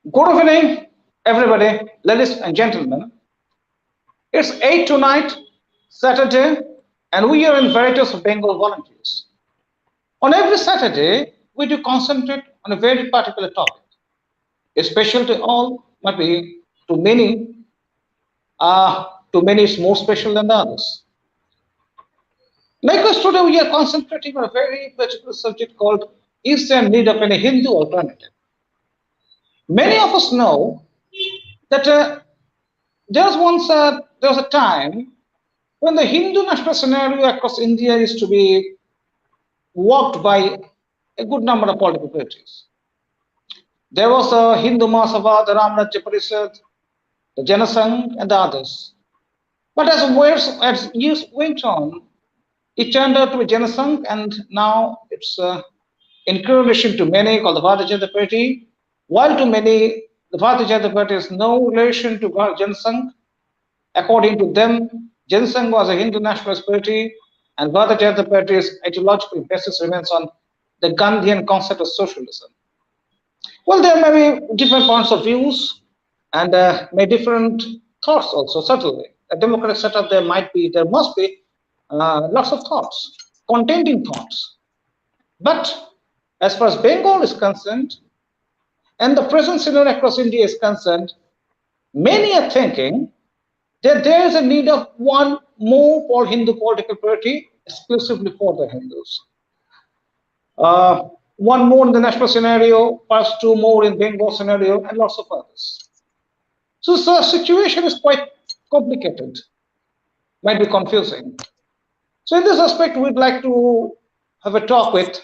Good evening, everybody, ladies and gentlemen. It's 8 tonight, Saturday, and we are in Veritas of Bengal volunteers. On every Saturday, we do concentrate on a very particular topic. It's special to all, might be to many, to many it's more special than others. Likewise, today we are concentrating on a very particular subject called Is there need of any Hindu alternative? Many of us know that there was a time when the Hindu national scenario across India used to be walked by a good number of political parties. There was the Hindu Mahasabha, the Ramrajya Parishad, the Janasangh, and the others. But as years went on, it turned out to be Janasangh, and now it's in correlation to many called the Bharatiya Janata Party, while to many the Bharatiya Janata Party has no relation to Janasangh. According to them, Janasangh was a Hindu nationalist party, and Bharatiya Janata Party's ideological basis remains on the Gandhian concept of socialism. Well, there may be different points of views and may different thoughts also. Certainly, a democratic setup there must be lots of thoughts, contending thoughts. But as far as Bengal is concerned, and the present scenario across India is concerned, many are thinking that there is a need of one more for Hindu political party exclusively for the Hindus. One more in the national scenario, perhaps two more in Bengal scenario, and lots of others. So the situation is quite complicated, might be confusing. So in this aspect, we'd like to have a talk with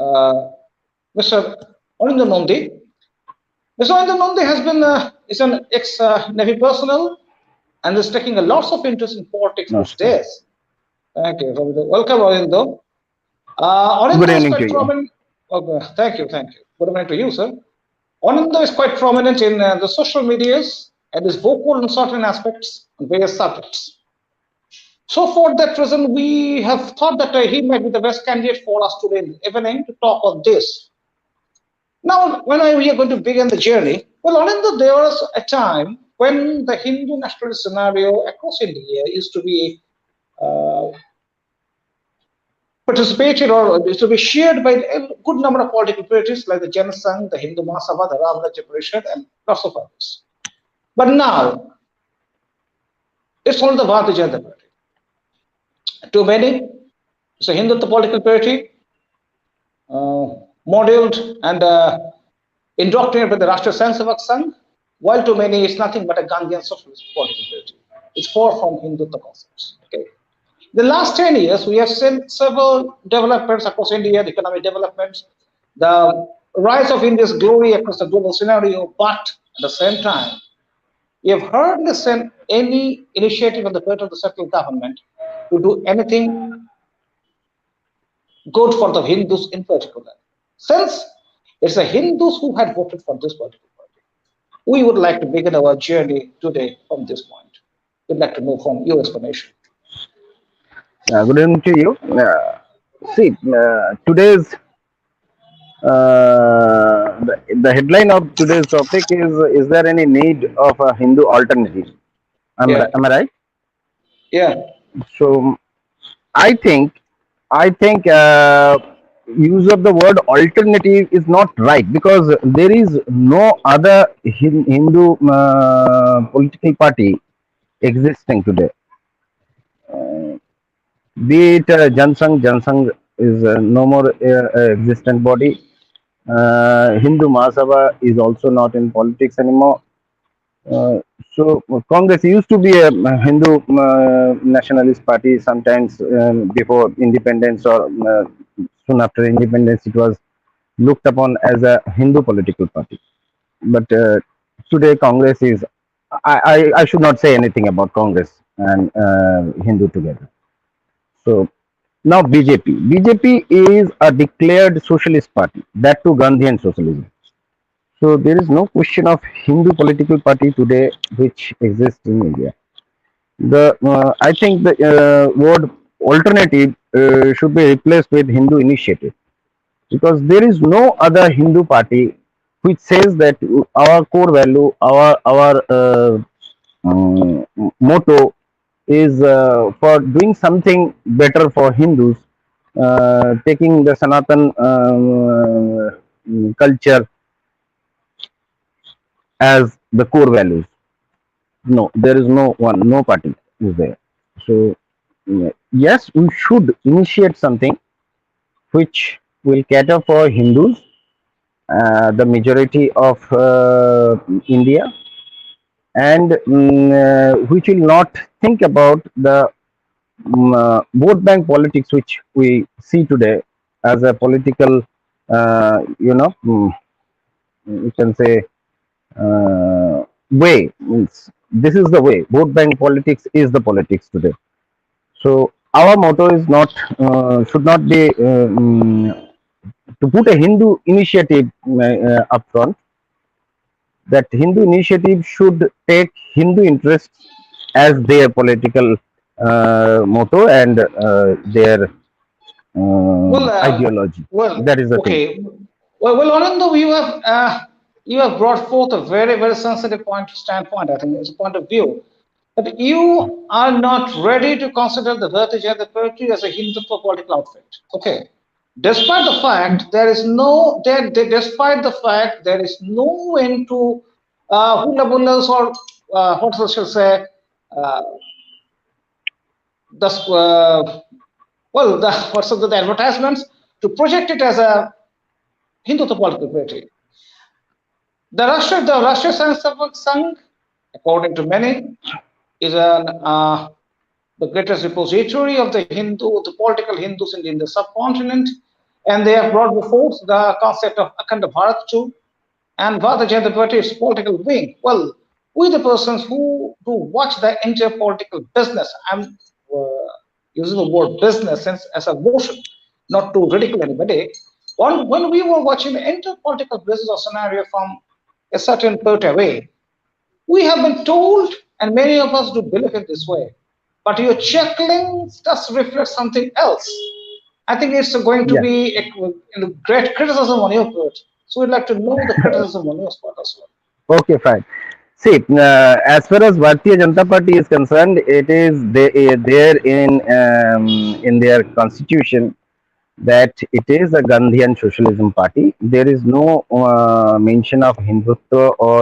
Mr. Anindya Nandi. Mr. Anindya Nandi is an ex-Navy personnel and is taking a lots of interest in politics these days. Thank you. Welcome, Anindya. Good evening to you. Okay, thank you. Good evening to you, sir. Anindya is quite prominent in the social medias and is vocal on certain aspects on various subjects. So for that reason, we have thought that he might be the best candidate for us today in the evening to talk on this. Now, when we are going to begin the journey, well, Anindya, there was a time when the Hindu nationalist scenario across India used to be participated or used to be shared by a good number of political parties like the Janasangh, the Hindu Mahasabha, the Ramrajya Parishad, and lots of others. But now, it's only the Bharatiya Janata Party. To many, it's a Hindutva political party, modeled and indoctrinated by the Rashtriya Swayamsevak Sangh, while to many it's nothing but a Gandhian socialist political party. It's far from Hindutva concepts. Okay. The last 10 years, we have seen several developments across India, the economic developments, the rise of India's glory across the global scenario, but at the same time, we have hardly seen any initiative on the part of the central government to do anything good for the Hindus in particular. Since it's the Hindus who had voted for this particular party, we would like to begin our journey today from this point. We'd like to know from your explanation. Good evening to you. Today's the headline of today's topic is there any need of a Hindu alternative? Am I right? Yeah. So I think use of the word alternative is not right, because there is no other Hindu political party existing today. Be it Janasangh is no more existent body. Hindu Mahasabha is also not in politics anymore. So Congress used to be a Hindu nationalist party sometimes before independence, or soon after independence it was looked upon as a Hindu political party. But today Congress is, I should not say anything about Congress and Hindu together. So now BJP is a declared socialist party, that too Gandhian socialism. So there is no question of Hindu political party today which exists in India. I think the word alternative should be replaced with Hindu initiative, because there is no other Hindu party which says that our core value, our motto is for doing something better for Hindus, taking the Sanatan culture as the core values. No, there is no one, no party is there. So, yes, we should initiate something which will cater for Hindus, the majority of India, and which will not think about the vote bank politics which we see today as a political, you can say, way. This is the way. Vote bank politics is the politics today. So our motto is not, should not be to put a Hindu initiative up front. That Hindu initiative should take Hindu interests as their political motto and their Well, ideology. That is the thing. okay. Well, Anindya, you have brought forth a very, very sensitive standpoint. I think it's a point of view. But you are not ready to consider the Bharatiya Party as a Hindutva political outfit. Okay. Despite the fact there is no end to hula bullas or what I shall say, uh, the the advertisements to project it as a Hindutva political party. The Russia Sangh, according to many, is the greatest repository of the political Hindus in the subcontinent, and they have brought before the concept of Akhanda Bharat too, and Bharatiya Janata Party is political wing. Well, we the persons who do watch the entire political business. I'm using the word business as a motion, not to ridicule anybody. When we were watching the entire political business or scenario from a certain point away, we have been told, and many of us do believe it this way, but your chuckling does reflect something else. I think it's going to Yeah. be a great criticism on your part. So we'd like to know the criticism on your part as well. Okay, fine. See, as far as Bharatiya Janata Party is concerned, it is there in their constitution that it is a Gandhian socialism party. There is no mention of Hindutva or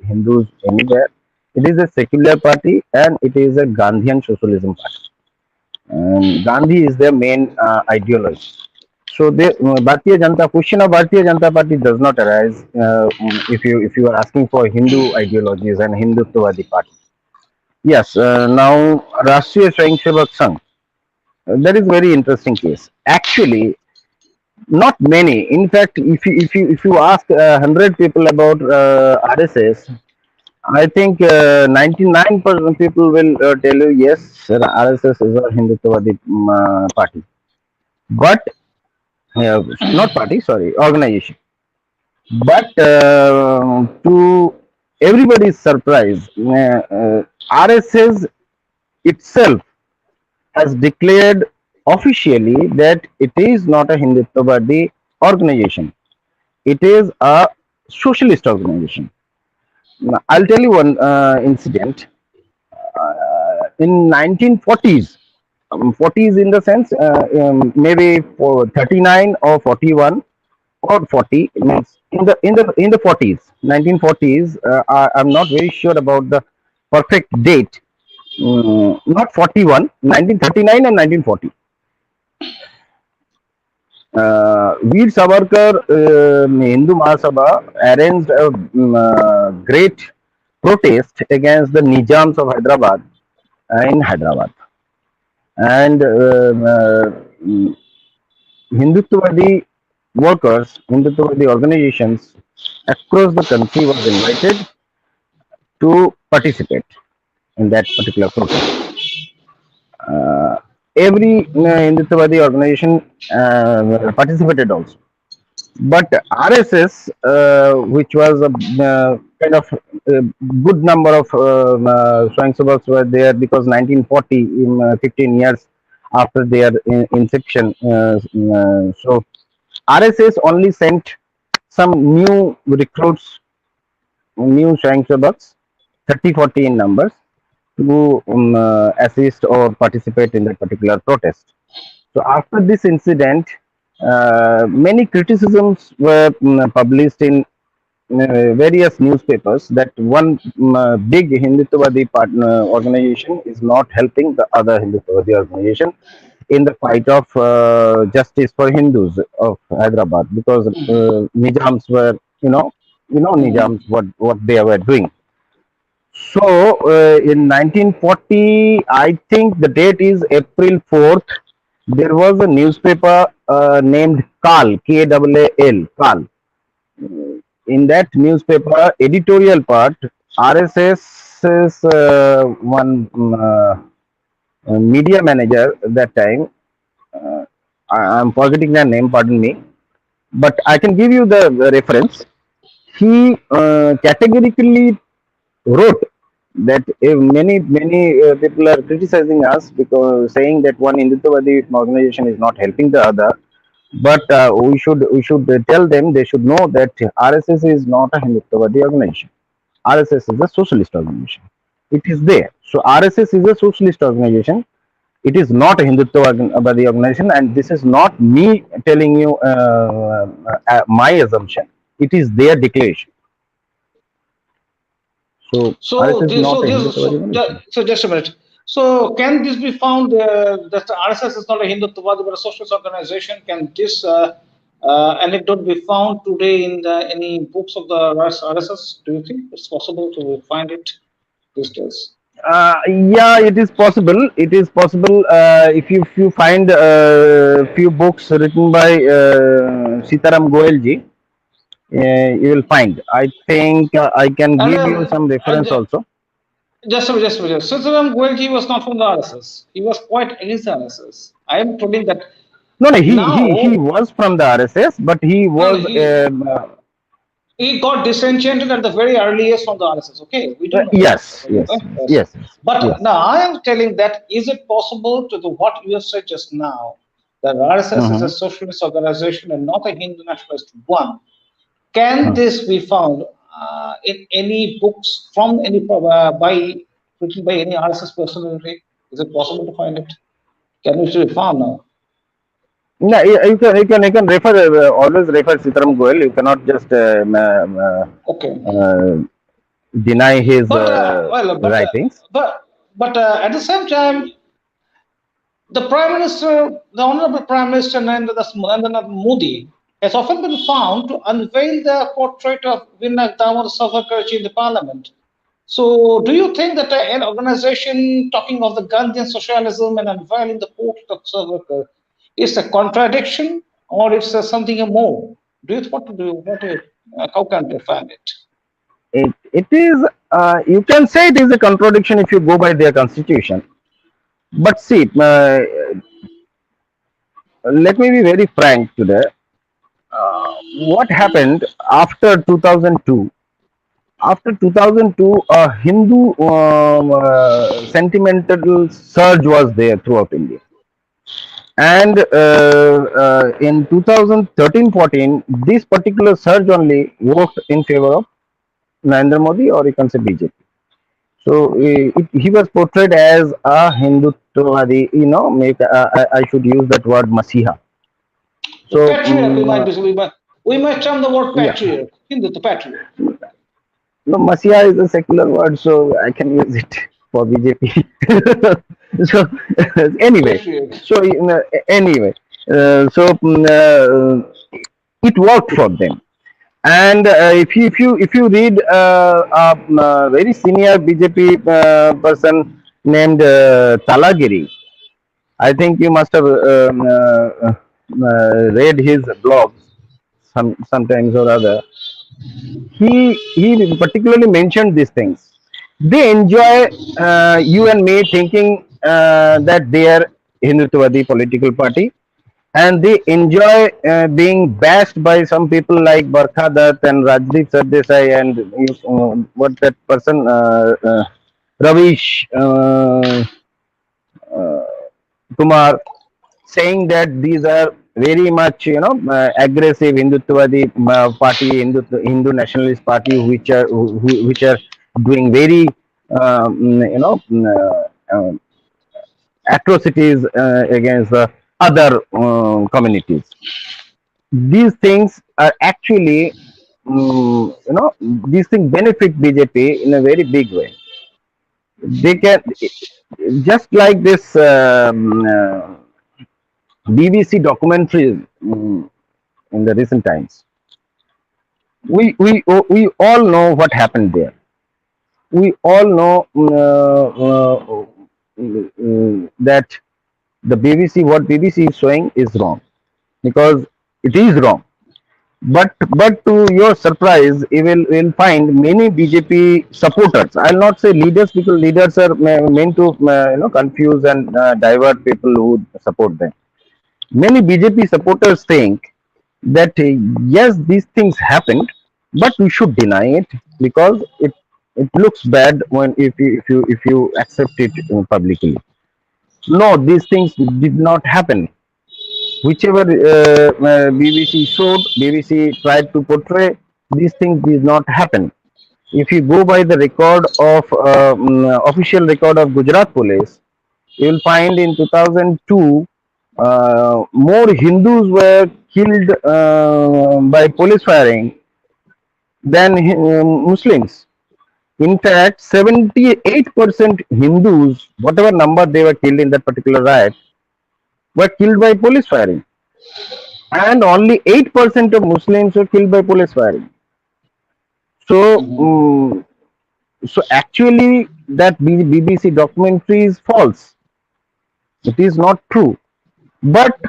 Hindus anywhere. It is a secular party and it is a Gandhian socialism party. And Gandhi is their main ideology. So the Bharatiya Janata question of Bharatiya Janata Party does not arise if you are asking for Hindu ideologies and Hindutvadi party. Yes, now Rashtriya Swayamsevak Sangh. That is very interesting case. Actually, not many. In fact, if you ask 100 people about RSS, I think 99% people will tell you yes, sir, RSS is a Hindutvadi party, but not party, sorry, organization. But to everybody's surprise, RSS itself has declared officially that it is not a Hindutvadi organization. It is a socialist organization. Now, I'll tell you one incident. In 1940s, 40s in the sense maybe for 39 or 41 or 40 means in the 40s, 1940s. I'm not very sure about the perfect date. Not 41, 1939 and 1940. Veer Savarkar Hindu Mahasabha arranged a great protest against the Nizams of Hyderabad in Hyderabad. And Hindutvadi workers, Hindutvadi organizations across the country was invited to participate in that particular protest. Every Hindutvadi organization participated also. But RSS, which was a kind of good number of Swayamsevaks were there because 1940, in 15 years after their inception, so RSS only sent some new recruits, new Swayamsevaks, 30, 40 in numbers, to assist or participate in that particular protest. So after this incident, many criticisms were published in various newspapers that one big Hindutwadi organization is not helping the other Hindutwadi organization in the fight of justice for Hindus of Hyderabad, because Nizams were, Nizams what they were doing. So in 1940, I think the date is April 4th. There was a newspaper named Kal, Kal, Kal. In that newspaper editorial part, RSS's one media manager at that time, I'm forgetting the name, pardon me, but I can give you the reference. He categorically wrote that many people are criticizing us because saying that one Hindutwadi organization is not helping the other, but we should tell them they should know that RSS is not a Hindutwadi organization. RSS is a socialist organization. It is there. So RSS is a socialist organization. It is not a Hindutwadi organization, and this is not me telling you my assumption. It is their declaration. So So RSS is this, not so a this, Hindutwadi so, organization. so just a minute. So can this be found that the RSS is not a Hindutva but a socialist organization? Can this anecdote be found today in any books of the RSS? Do you think it's possible to find it these days? Yeah, it is possible. It is possible if you find few books written by Sitaram Goelji, you will find. I think I can And give you some reference also. just a minute. Sitaram Goelji was not from the RSS. He was quite against the RSS. I am telling that No, no, he now. was from the RSS, but he No, no, was he got disenchanted at the very earliest from the RSS. Okay, we do know that. yes, yes, Yes. yes, yes, But yes. now I am telling that is it possible to do what you have said just now that RSS is a Mm-hmm. socialist organization and not a Hindu nationalist one? Can Hmm. this be found in any books from any by written by any RSS personality? Is it possible to find it? Can it be found now? No, you can refer always refer Sitaram Goel. You cannot just Okay. deny his But well, writings. but at the same time, the Prime Minister, the Honorable Prime Minister Narendra Modi, has often been found to unveil the portrait of Vinayak Damodar Savarkarji in the Parliament. So, do you think that an organization talking of the Gandhian socialism and unveiling the portrait of Savarkar is a contradiction, or it's something more? Do you what to do? How can they find it? It is, you can say it is a contradiction if you go by their constitution. But see, let me be very frank today. What happened after 2002? After 2002, a Hindu sentimental surge was there throughout India. And in 2013-14, this particular surge only worked in favor of Narendra Modi, or you can say BJP. So he was portrayed as a Hindutwadi, I should use that word Masiha. The So, patriarch, we might term the word yeah, patriarch, Hindu, the patriarch. no, Masiha is a secular word, so I can use it for BJP. So, anyway, Patriarch. so, anyway, so it worked for them. And if you read a very senior BJP person named Talagiri, I think you must have read his blogs sometimes or other. He particularly mentioned these things. They enjoy you and me thinking that they are Hindutwadi political party, and they enjoy being bashed by some people like Barkha Dutt and Rajdeep Sardesai and what that person Ravish Kumar, saying that these are very much, aggressive Hindutvadi party, Hindu nationalist party, which are doing very, atrocities against the other communities. These things are actually, these things benefit BJP in a very big way. They can, just like this BBC documentary in the recent times. We all know what happened there. We all know that the BBC, what BBC is showing is wrong, because it is wrong. But to your surprise, you will find many BJP supporters. I'll not say leaders, because leaders are meant to confuse and divert people who support them. Many BJP supporters think that yes, these things happened, but we should deny it, because it looks bad when if you accept it publicly. No, these things did not happen. Whichever BBC showed, BBC tried to portray, these things did not happen. If you go by the record of official record of Gujarat police, you will find in 2002 more Hindus were killed by police firing than Muslims. In fact, 78% Hindus, whatever number they were killed in that particular riot, were killed by police firing, and only 8% of Muslims were killed by police firing. So, Mhm. so actually, that BBC documentary is false. It is not true. But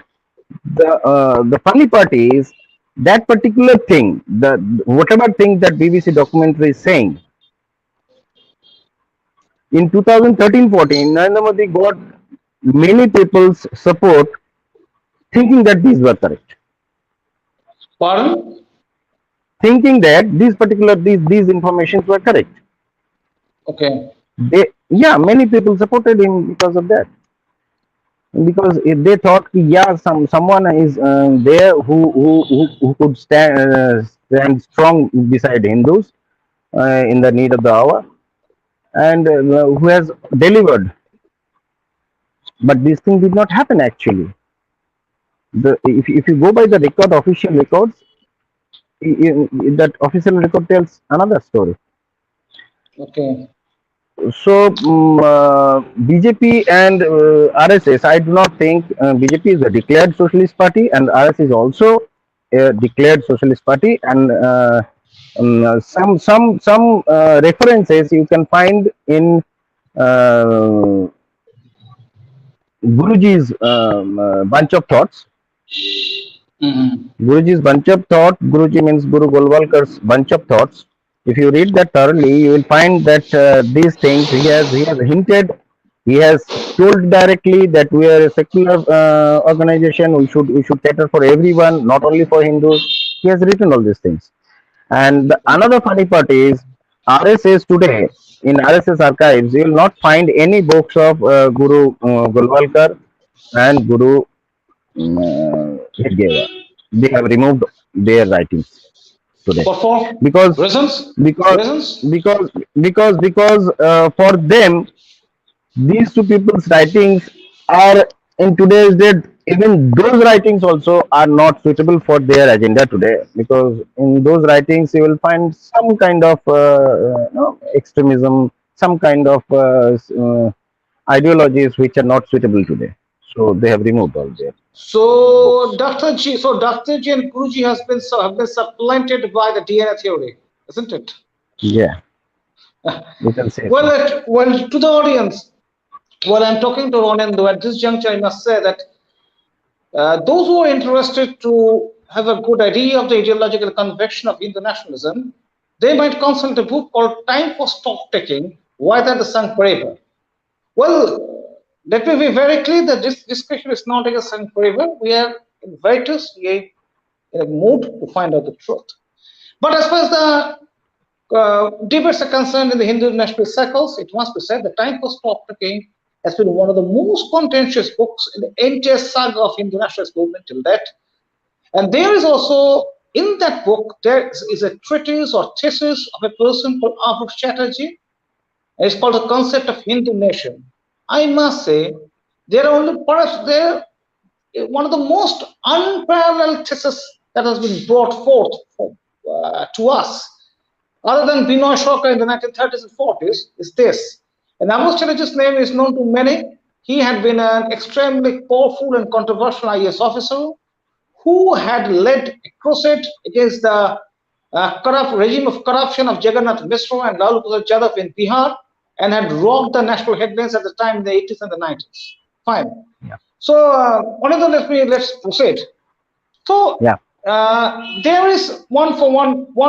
the funny part is that particular thing, the whatever thing that BBC documentary is saying, in 2013-14, Narendra Modi got many people's support, thinking that these were correct, Pardon? thinking that these informations were correct. Okay. Yeah, many people supported him because of that, because if they thought, yeah, someone is there who could stand strong beside Hindus in the need of the hour, and who has delivered. But this thing did not happen actually. If you go by the record, official records, that official record tells another story. Okay. So BJP and RSS, I do not think BJP is a declared socialist party, and RSS is also a declared socialist party. And some references you can find in uh, Guruji's bunch of thoughts. Mhm. Guruji's bunch of thought. Guruji means Guru Golwalkar's bunch of thoughts. If you read that thoroughly, you will find that these things he has hinted. He has told directly that we are a secular organization. We should cater for everyone, not only for Hindus. He has written all these things. And another funny part is RSS today, in RSS archives, you will not find any books of Guru Golwalkar and Guru Hedgewar. They have removed their writings today, What for? because Reasons? because Reasons? because for them, these two people's writings are, in today's date, even those writings also are not suitable for their agenda today, because in those writings you will find some kind of extremism, some kind of ideologies which are not suitable today, so they have removed all their So books. Dr. G and Guruji have been supplanted by the DNA theory, isn't it? Yeah, you can say Well, so. to the audience, while I'm talking to Anindya at this juncture, I must say that those who are interested to have a good idea of the ideological conviction of Hindu nationalism, they might consult a book called Time for Stock Taking, Why That the Sung Forever. Well, let me be very clear that this discussion is not a Sung Forever. We are in VERITAS, we are in a mood to find out the truth. But as far as the debates are concerned in the Hindu national circles, it must be said the time for stock taking has been one of the most contentious books in the entire saga of Hindu nationalist movement till that. And there is also in that book there is a treatise or thesis of a person called Abhut Chatterjee. It's called the concept of Hindu nation. I must say, there are only perhaps there one of the most unparalleled theses that has been brought forth to us, other than Binoy Shoka in the 1930s and 40s, is this. And Amos Chatterjee's name is known to many. He had been an extremely powerful and controversial IAS officer who had led a crusade against the corrupt regime of corruption of Jagannath Mishra and Lalu Prasad Yadav in Bihar and had rocked the national headlines at the time in the 80s and the 90s. Fine. Yeah. So, Anindya, let's proceed. So, Yeah. there is one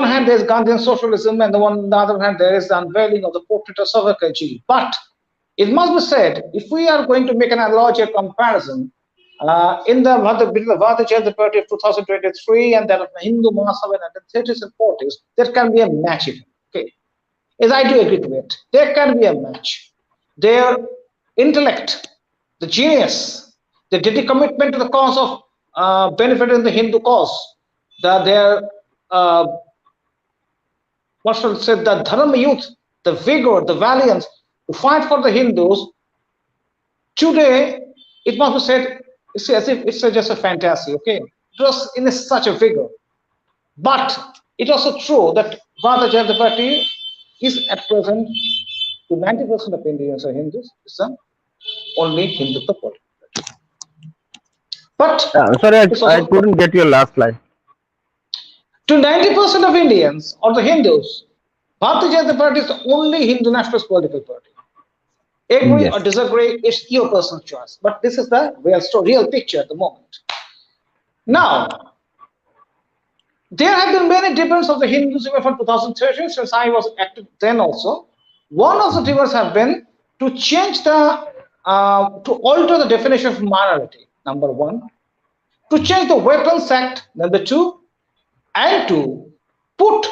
hand there is Gandhian socialism, and on the other hand there is the unveiling of the portrait of Savarkarji. But it must be said, if we are going to make an analogy or comparison, in the between the Bharatiya Janata Party of 2023 and that of the Hindu Mahasabha in the 30s and 40s, there can be a match. Okay, yes, I do agree to it. There can be a match. Their intellect, the genius, the commitment to the cause of benefiting the Hindu cause, their what shall I say, the dharma youth, the vigor, the valiance to fight for the Hindus. Today, it must be said, it's as if it's just a fantasy, okay? It was in such a vigor. But it's also true that Bharatiya Janata Party is at present, to 90% of Indians are Hindus, is only Hindutva political party. But Sorry, I couldn't get your last line. to 90% of Indians or the Hindus, Bharatiya Janata Party is the only Hindu nationalist political party. Agree Yes. or disagree, it's your personal choice. But this is the real story, real picture at the moment. Now, there have been many debates of the Hindus even from 2013, since I was active then also. One of the debates have been to change to alter the definition of minority, number one, to change the Weapons Act, number two, and to put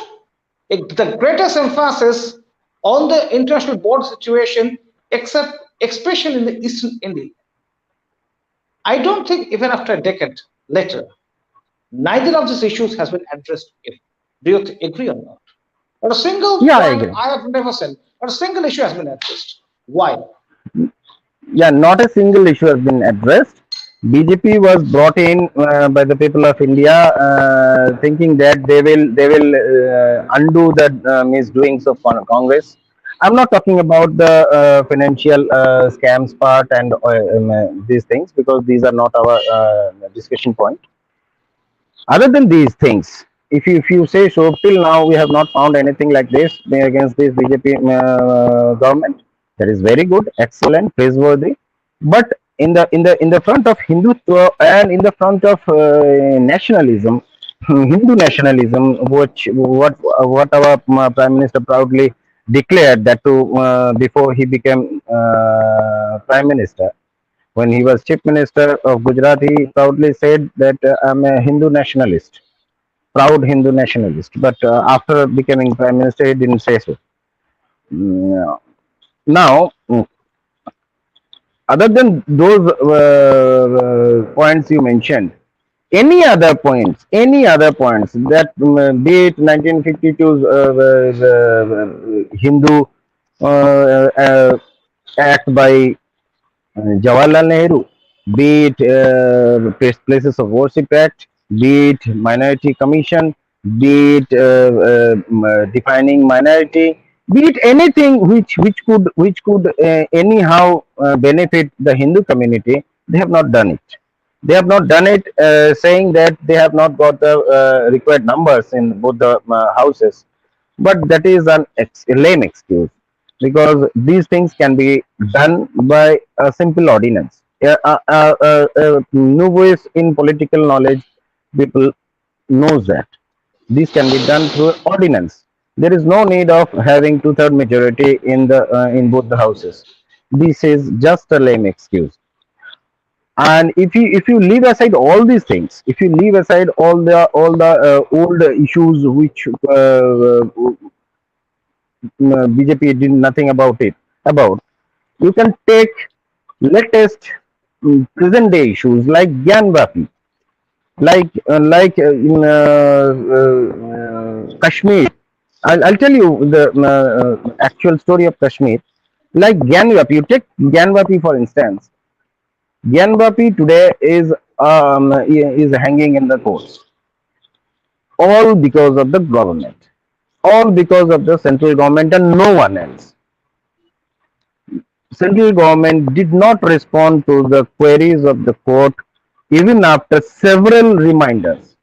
the greatest emphasis on the international border situation, especially in the eastern India. I don't think even after a decade later, neither of these issues has been addressed. Do you agree or not? Not a single Yeah, I point agree. I have never said, not a single issue has been addressed. Why? Yeah, not a single issue has been addressed. BJP was brought in by the people of India, thinking that they will undo the misdoings of Congress. I'm not talking about the financial scams part and these things, because these are not our discussion point. Other than these things, if you say so, till now we have not found anything like this against this BJP government. That is very good, excellent, praiseworthy. But in the front of Hindutva and in the front of nationalism, Hindu nationalism, what our Prime Minister proudly declared, that to before he became Prime Minister, when he was Chief Minister of Gujarat, he proudly said that I'm a Hindu nationalist, proud Hindu nationalist. But after becoming Prime Minister, he didn't say so. Mm, Now, other than those points you mentioned, any other points that be it 1952's Hindu act by Jawaharlal Nehru, be it Places of Worship Act, be it Minority Commission, be it defining minority, be it anything which could anyhow benefit the Hindu community, they have not done it. They have not done it, saying that they have not got the required numbers in both the houses. But that is a lame excuse, because these things can be done by a simple ordinance. Novice in political knowledge people knows that this can be done through ordinance. There is no need of having two-third majority in both the houses. This is just a lame excuse. And if you leave aside all these things, if you leave aside all the old issues which BJP did nothing about, you can take latest present day issues like Gyanvapi, in Kashmir. I'll tell you the actual story of Kashmir. Like Gyanvapi, you take Gyanvapi for instance. Gyanvapi today is hanging in the courts, all because of the government, all because of the central government and no one else. Central government did not respond to the queries of the court even after several reminders.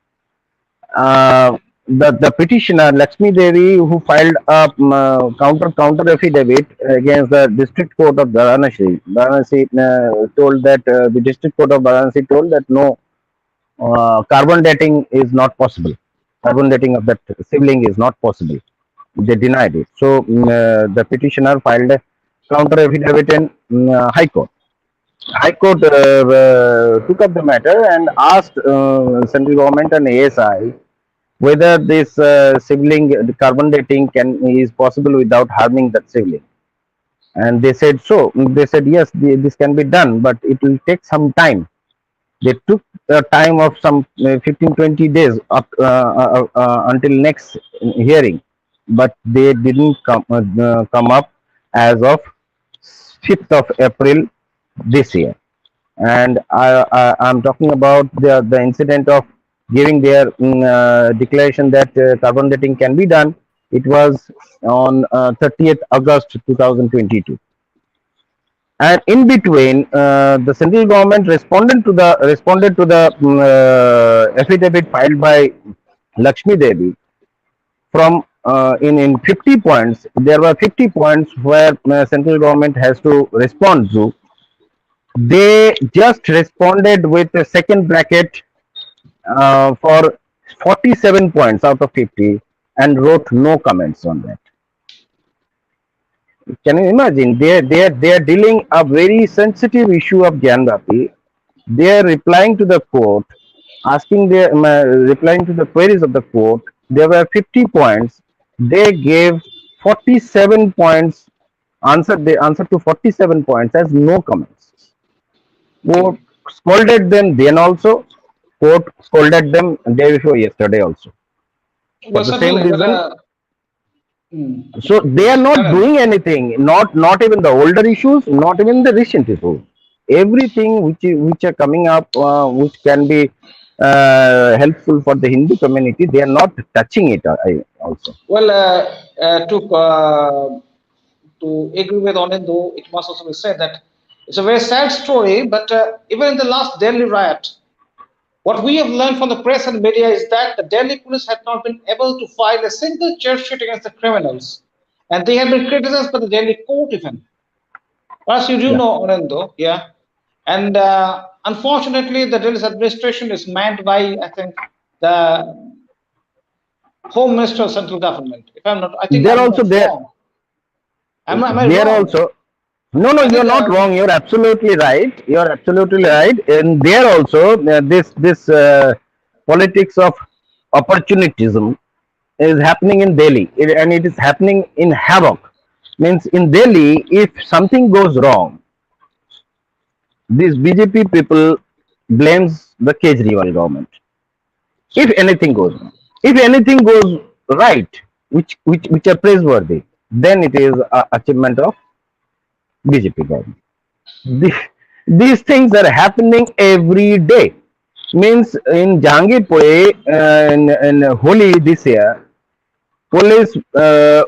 The petitioner Lakshmi Devi, who filed a counter affidavit against the district court of Varanasi told that the district court of Varanasi told that no, carbon dating is not possible. Carbon dating of that sibling is not possible. They denied it. So the petitioner filed a counter affidavit in High Court. High Court took up the matter and asked central government and ASI whether this sibling the carbon dating can is possible without harming that sibling. And they said so. They said yes, this can be done, but it will take some time. They took a time of some 15-20 days up until next hearing, but they didn't come up as of 5th of April this year. And I'm talking about the incident of giving their declaration that carbon dating can be done. It was on 30th August 2022. And in between, the central government responded to the affidavit filed by Lakshmi Devi from in 50 points. There were 50 points where central government has to respond to. They just responded with a second bracket for 47 points out of 50 and wrote no comments on that. Can you imagine? They are dealing a very sensitive issue of Gyanvapi. They are replying to the court, asking their replying to the queries of the court. There were 50 points. They gave 47 points. They answered to 47 points as no comments. Court scolded them then also. Court scolded them day before yesterday also for Well, the same certainly, but reason. So they are yes, not Karan. doing anything. Not even the older issues, not even the recent issues. Everything which are coming up, which can be helpful for the Hindu community, they are not touching it. Also, Well, to agree with Anindya, it must also be said that it's a very sad story. But even in the last Delhi riot, what we have learned from the press and media is that the Delhi police had not been able to file a single charge sheet against the criminals, and they have been criticized by the Delhi court even. As you do yeah. know, Anindya, yeah. And unfortunately, the Delhi's administration is manned by, I think, the Home Minister of Central Government. If I'm not, I think They're I'm also not there. wrong. Am I They're wrong? also no, no. I You're think not wrong. You're absolutely right. You're absolutely right. And there also this politics of opportunism is happening in Delhi, and it is happening in havoc. Means in Delhi, if something goes wrong, these BJP people blames the Kejriwal government. If anything goes wrong, if anything goes right, which are praiseworthy, then it is a achievement of BJP government. The, these things are happening every day. Means in Jahangirpur, in Holi this year, police were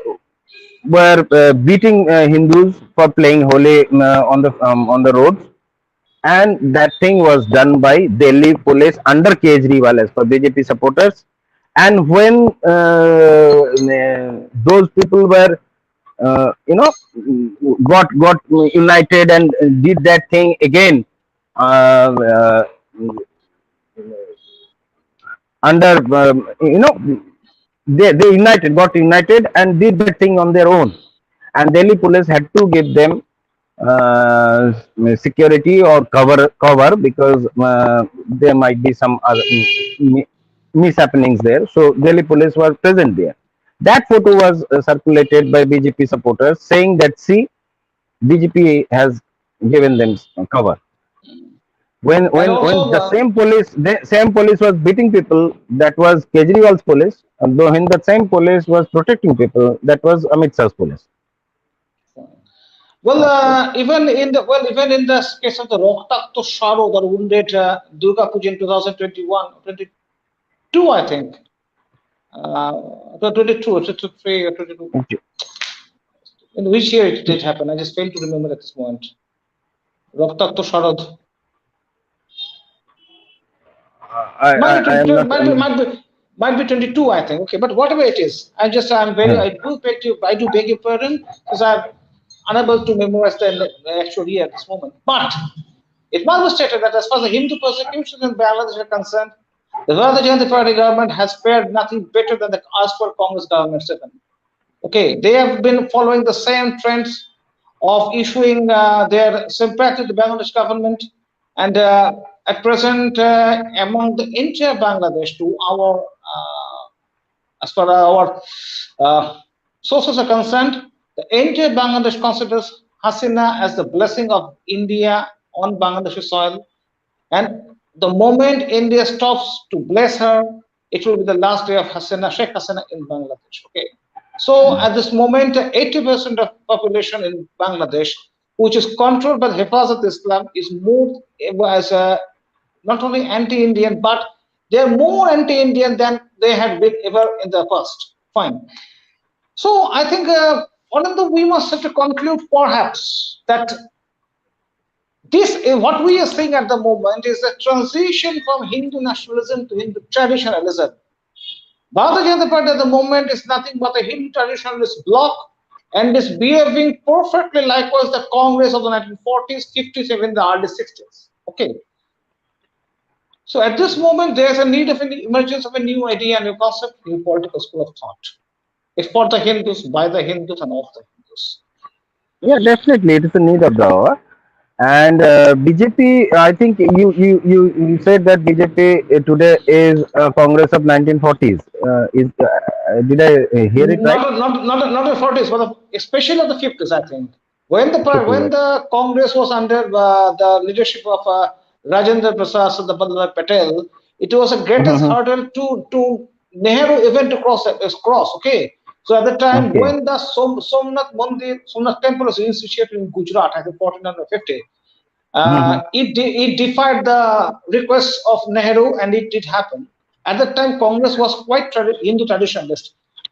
beating Hindus for playing Holi on the roads, and that thing was done by Delhi police under Kejriwal as per BJP supporters. And when those people were got united and did that thing again uh, uh, under they united got united and did that thing on their own, and Delhi police had to give them uh, security or cover because there might be some other mishappenings there. So Delhi police were present there. That photo was circulated by BJP supporters saying that see, BJP has given them cover. When And when also when the the same police was beating people, that was Kejriwal's police. And though when the same police was protecting people, that was Amit Shah's police. well, even in the case of the Roktakto Sharo, the wounded Durga Puja in 2021, 22, I think, 22, 23, or 22. Okay. In which year it did happen? I just fail to remember at this moment. Roktakto Sharad. Might be, I am not. might be, might be, might be 22, I think. Okay, but whatever it is, I do beg your pardon because I'm unable to memorize the actual year at this moment. But it must be stated that as far as the Hindu persecution in Bangladesh are concerned, the Bharatiya Janata Party government has fared nothing better than the as per Congress government, Stephen. Okay, they have been following the same trends of issuing their sympathy to the Bangladesh government, and at present, among the entire Bangladesh, to our as far as our uh, sources are concerned, the entire Bangladesh considers Hasina as the blessing of India on Bangladeshi soil, and the moment India stops to bless her, it will be the last day of Sheikh Hasina in Bangladesh. Okay. So at this moment, 80% of population in Bangladesh, which is controlled by the Hifazat Islam, is moved as a not only anti-Indian, but they are more anti-Indian than they had been ever in the past. Fine. So I think, Anindya, we must have to conclude perhaps that this what we are seeing at the moment is a transition from Hindu nationalism to Hindu traditionalism. Bharatiya Janata Party at the moment is nothing but a Hindu traditionalist bloc and is behaving perfectly likewise the Congress of the 1940s, 50s, even the early 60s. Okay. So at this moment, there's a need of an emergence of a new idea, new concept, new political school of thought. It's for the Hindus, by the Hindus, and of the Hindus. Yeah, definitely, it is a need of the hour. And BJP, I think you said that BJP today is Congress of 1940s. Did I hear it right? Not the 40s, but especially of the 50s, I think. When 50s. the Congress was under the leadership of Rajendra Prasad Ballabhai Patel, it was the greatest Mhm. hurdle to Nehru even to cross. Okay, so at the time Okay. when the Somnath temple was instituted in Gujarat, I think 1450, Mhm. it defied the request of Nehru, and it did happen. At that time, Congress was quite Hindu traditionalist.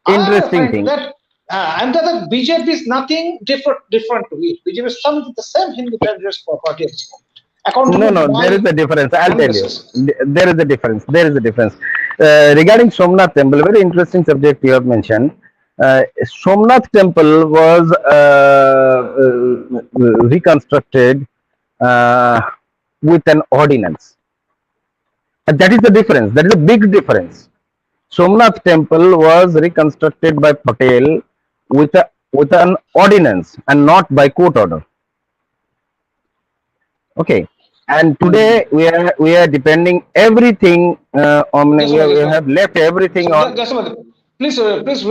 I Interesting find thing. that, and that BJP is nothing different to it. BJP is something the same Hindu traditionalist party at this moment, according No, to no, there my is a difference. I'll tell you. analysis. There is a difference. There is a difference. Regarding Somnath Temple, very interesting subject you have mentioned. Somnath Temple was reconstructed uh, with an ordinance. That is the difference. That is a big difference. Somnath Temple was reconstructed by Patel with an ordinance and not by court order. Okay, and Hmm. today we are depending everything on Just a minute, we just a have minute. left everything on Just a minute. Please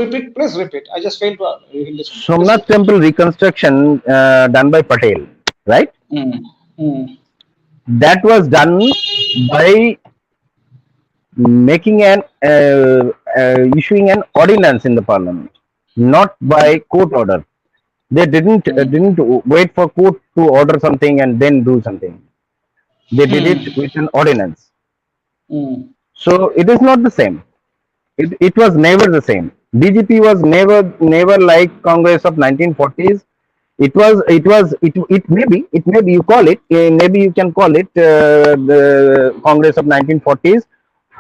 repeat. Please repeat. I just failed to listen. Please Somnath repeat. temple reconstruction done by Patel, right? Hmm. Hmm. That was done by making an issuing an ordinance in the parliament, not by court order. They Hmm. didn't wait for court to order something and then do something. They did it Hmm. with an ordinance. Hmm. So it is not the same. It was never the same. BJP was never like Congress of 1940s. It may be you call it maybe you can call it the Congress of 1940s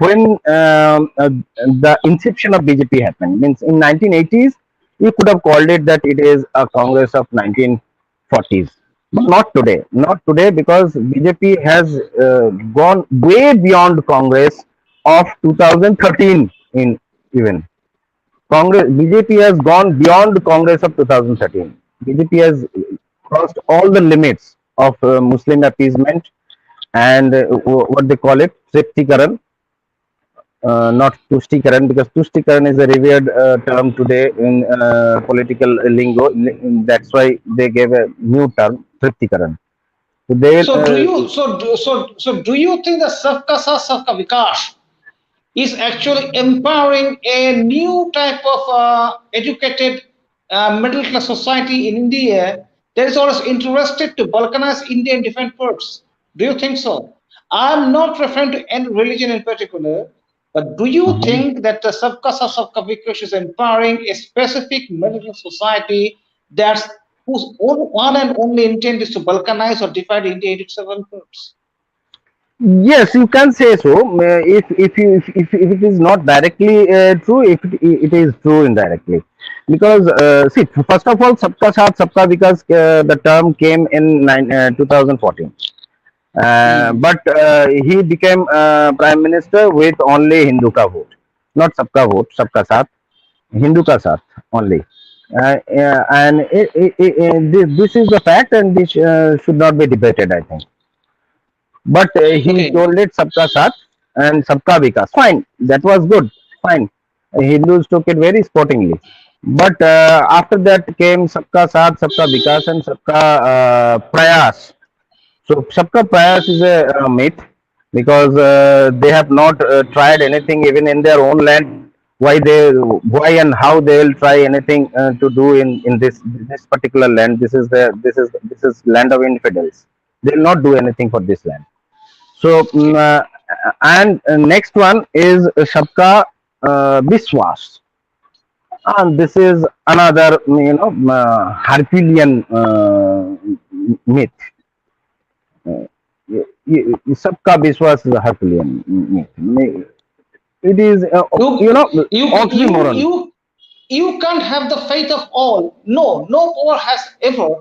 when the inception of BJP happened. Means in 1980s you could have called it that it is a Congress of 1940s, but not today. Not today because BJP has gone way beyond Congress of 2013 in even. Congress BJP has gone beyond Congress of 2013. BJP has crossed all the limits of Muslim appeasement and what they call it, Triptikaran, not Tuštikaran, because Tuštikaran is a revered term today in political lingo. That's why they gave a new term, Triptikaran. So they will. Do you think that Sabka Saath Sabka Vikas is actually empowering a new type of educated middle class society in India that is always interested to balkanize India in different parts. Do you think so? I'm not referring to any religion in particular, but do you Mhm. think that the Sabka Saath Sabka Vikas is empowering a specific middle class society that's whose one and only intent is to balkanize or divide India into several parts? Yes, you can say so. If it is not directly true, if it is true indirectly, because see, first of all, sabka saath sabka vikas, the term came in 2014, Hmm. but he became prime minister with only Hindu ka vote, not sabka vote, sabka saath, Hindu ka saath only. And this is the fact, and this should not be debated, I think. But he Okay. told it Sabka Saath and Sabka Vikas. Fine, that was good. Fine. Hindus took it very sportingly. But after that came Sabka Saath, Sabka Vikas, and Sabka Prayas. So Sabka Prayas is a myth, because they have not tried anything even in their own land. Why and how they will try anything to do in this particular land? This is land of infidels. They will not do anything for this land. So, Okay. and next one is Shabka Biswas. And this is another, Herculean myth. Sabka Biswas is a Herculean myth. It is, You, you, oxymoron. you can't have the faith of all. No, no power has ever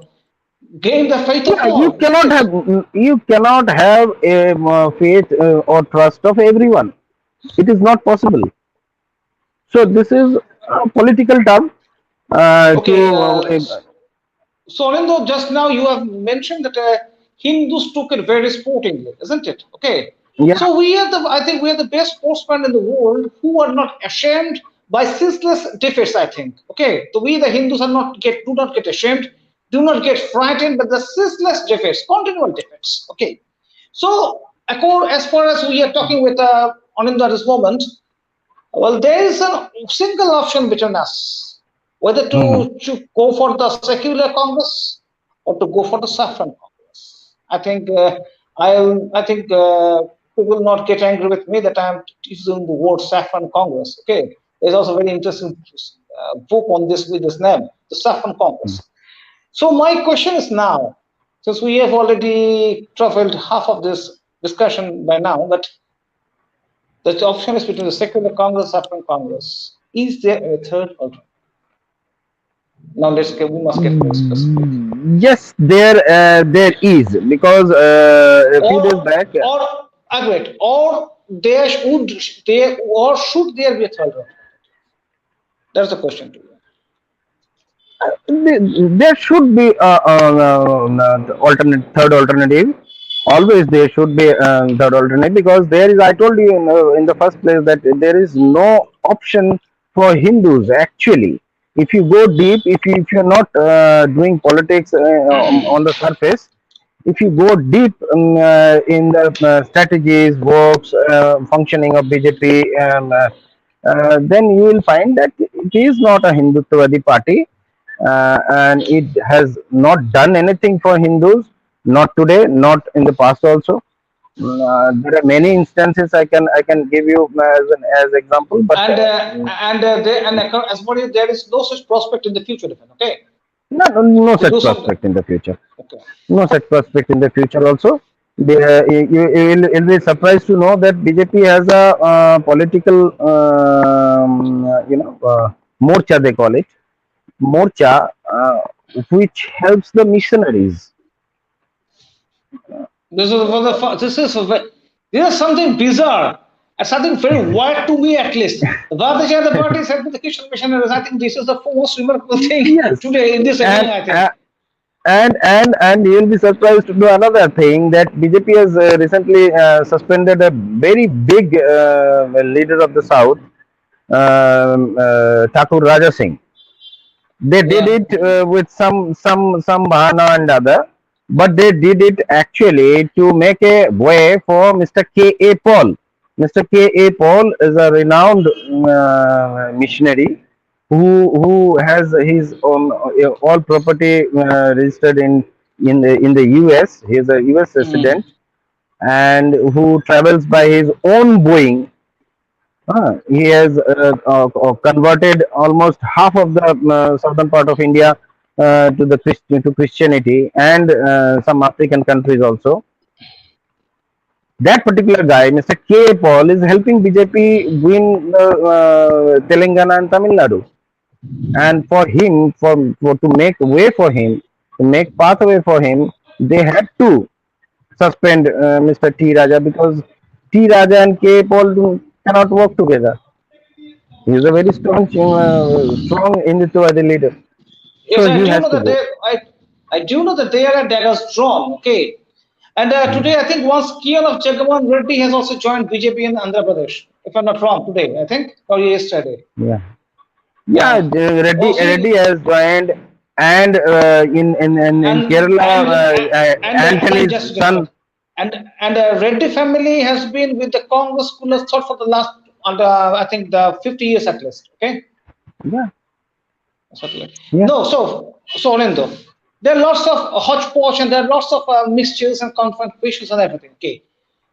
gained the faith of Yeah, you all, isn't cannot it? have you cannot have a faith or trust of everyone. It is not possible. So this is a political term to Okay. So, Anindya, just now you have mentioned that Hindus took it very sportingly, isn't it? Okay. yeah. So I think we are the best sportsmen in the world who are not ashamed by ceaseless defeats. I think. Okay. So we the Hindus do not get ashamed, do not get frightened, but the ceaseless defeats, continual defeats. Okay. So, as far as we are talking with Anindya at this moment, well, there is a single option between us whether Mhm. to go for the secular Congress or to go for the saffron Congress. I think people will not get angry with me that I am using the word saffron Congress. Okay, there's also a very interesting book on this with this name, the saffron Congress. So my question is now, since we have already traveled half of this discussion by now, that the option is between the secular Congress, Saffron Congress. Is there a third alternative? Now we must get more specific. Yes, there is, because a few days Or back, or agreed. Or there should there or should there be a third alternative? That's the question to you. there should be alternate third alternative. Always there should be third alternative, because there is. I told you in the first place that there is no option for Hindus actually. If you go deep, if you're not doing politics on the surface, if you go deep in the strategies, works, functioning of BJP, then you will find that it is not a Hindutvadi party, and it has not done anything for Hindus, not today, not in the past also. There are many instances I can give you as example, but As for you, there is no such prospect in the future, even. Okay, no to such do something. prospect in the future. Okay. No such prospect in the future also. You'll be surprised to know that BJP has a political, morcha, they call it, morcha, which helps the missionaries. This is something bizarre and something very wild to me at least. The Bharatiya Janata Party said with the Christian missionaries. I think this is the most remarkable thing Yes, today in this evening. and I think. and you'll be surprised to know another thing, that BJP has recently suspended a very big leader of the South, Thakur Raja Singh. They did Yeah. it with some bahana and other, but they did it actually to make a way for Mr. K. A. Paul. Mr. K. A. Paul is a renowned missionary who has his own all property registered in the U.S. He is a U.S. resident Mm. and who travels by his own Boeing. He has converted almost half of the southern part of India to Christianity and some African countries also. That particular guy, Mr. K. Paul, is helping BJP win Telangana and Tamil Nadu. And for him, for to make way for him, to make pathway for him, they had to suspend Mr. T. Raja because T. Raja and K. Paul cannot work together. He is a very strong Hindutva leader. Yes, So I he do has know to that go. I do know that they are a dagger strong. Okay, and today I think one scale of Jagamohan Reddy has also joined BJP in Andhra Pradesh. If I'm not wrong, today I think or yesterday. Yeah. Yeah, Yeah. Reddy Also, has joined, and in Kerala, and Anthony's just son. and Reddy family has been with the Congress school of thought for the last under I think the 50 years at least. Okay. Yeah, Certainly. yeah, No, so Anindya, there are lots of hodgepodge and there are lots of mixtures and confrontations and everything. Okay.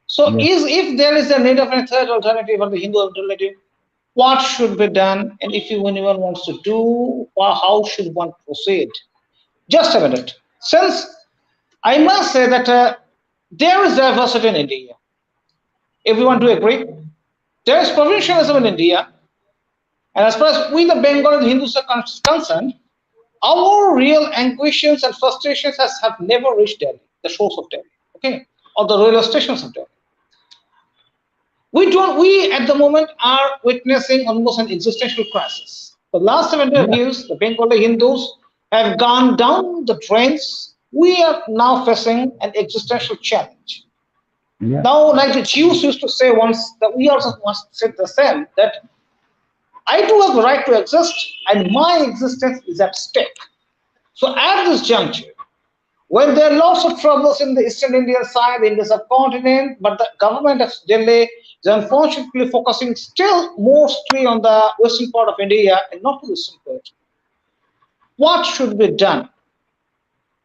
So yeah, is if there is a need of a third alternative or the Hindu alternative, what should be done? And if anyone wants to do, how should one proceed? Just a minute. Since I must say that there is diversity in India. Everyone do agree? There is provincialism in India. And as far as we, the Bengal and Hindus, are concerned, our real anguishes and frustrations have never reached Delhi, the shores of Delhi, okay, or the railway stations of Delhi. We at the moment are witnessing almost an existential crisis. The last 7 yeah, years, the Bengali Hindus have gone down the drains. We are now facing an existential challenge. yeah, Now, like the Jews used to say once, that we also must say the same, that I too have the right to exist and my existence is at stake. So at this juncture, when there are lots of troubles in the eastern Indian side, in the subcontinent, but the government of Delhi is unfortunately focusing still mostly on the western part of India and not the eastern part. What should be done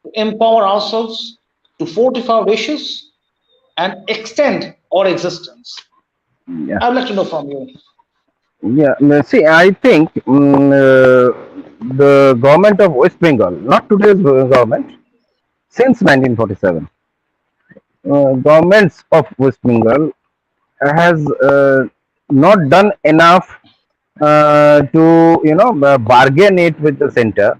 to empower ourselves, to fortify our issues, and extend our existence? yeah, I would like to know from you. yeah. See, I think the government of West Bengal, not today's government, since 1947, governments of West Bengal has not done enough to bargain it with the center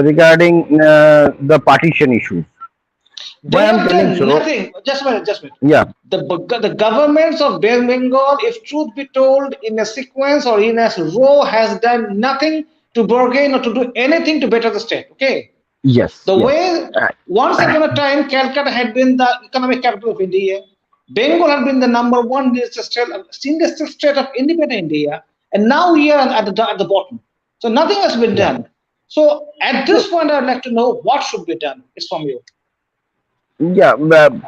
regarding the partition issues. Why They I'm have telling done so? nothing. Just a minute, just a minute. Yeah, The governments of Bengal, if truth be told, in a sequence or in a row, has done nothing to bargain or to do anything to better the state. Okay, yes, the yes, way once upon a time Calcutta had been the economic capital of India, Bengal had been the number one single state of independent India, and now we are at the bottom. So nothing has been yeah. done. So at So this point, I'd like to know what should be done. It's from you. yeah,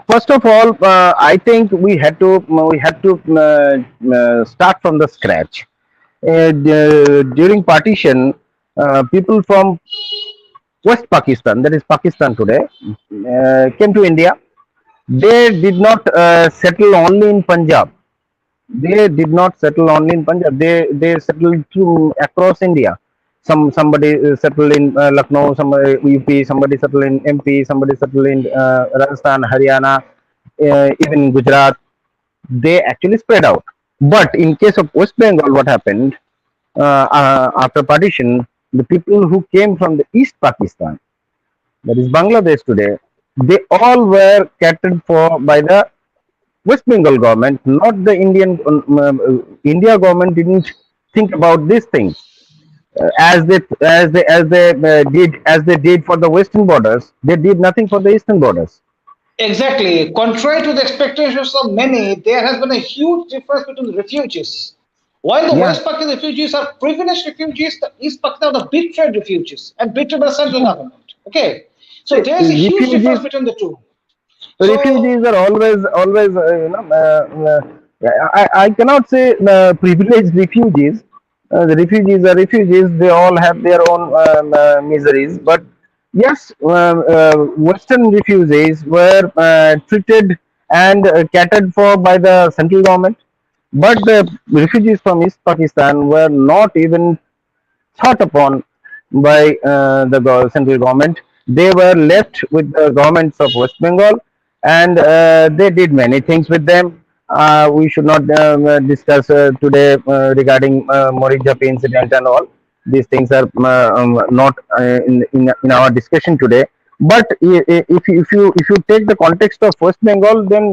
first of all, I think we had to start from the scratch. During partition, people from West Pakistan, that is Pakistan today, came to India. They did not settle only in Punjab. They did not settle only in Punjab. They settled through across India. Somebody settled in Lucknow, somebody UP, somebody settled in MP, somebody settled in Rajasthan, Haryana, even Gujarat. They actually spread out. But in case of West Bengal, what happened after partition? The people who came from the East Pakistan, that is Bangladesh today, they all were catered for by the West Bengal government, not the India government didn't think about these things as they did for the western borders. They did nothing for the eastern borders. Exactly. Contrary to the expectations of many, there has been a huge difference between the refugees. While the Yeah, West Pakistan refugees are privileged refugees, the East Pakistan are the betrayed refugees and betrayed by the central yeah, government. Okay. So there is a huge difference Refugees between the two. So refugees are always I cannot say privileged refugees. The refugees are refugees. They all have their own miseries. But yes, Western refugees were treated and catered for by the central government. But the refugees from East Pakistan were not even thought upon by the central government. They were left with the governments of West Bengal, and they did many things with them. We should not discuss today regarding Morijapi incident and all. These things are not in our discussion today. But if you take the context of West Bengal, then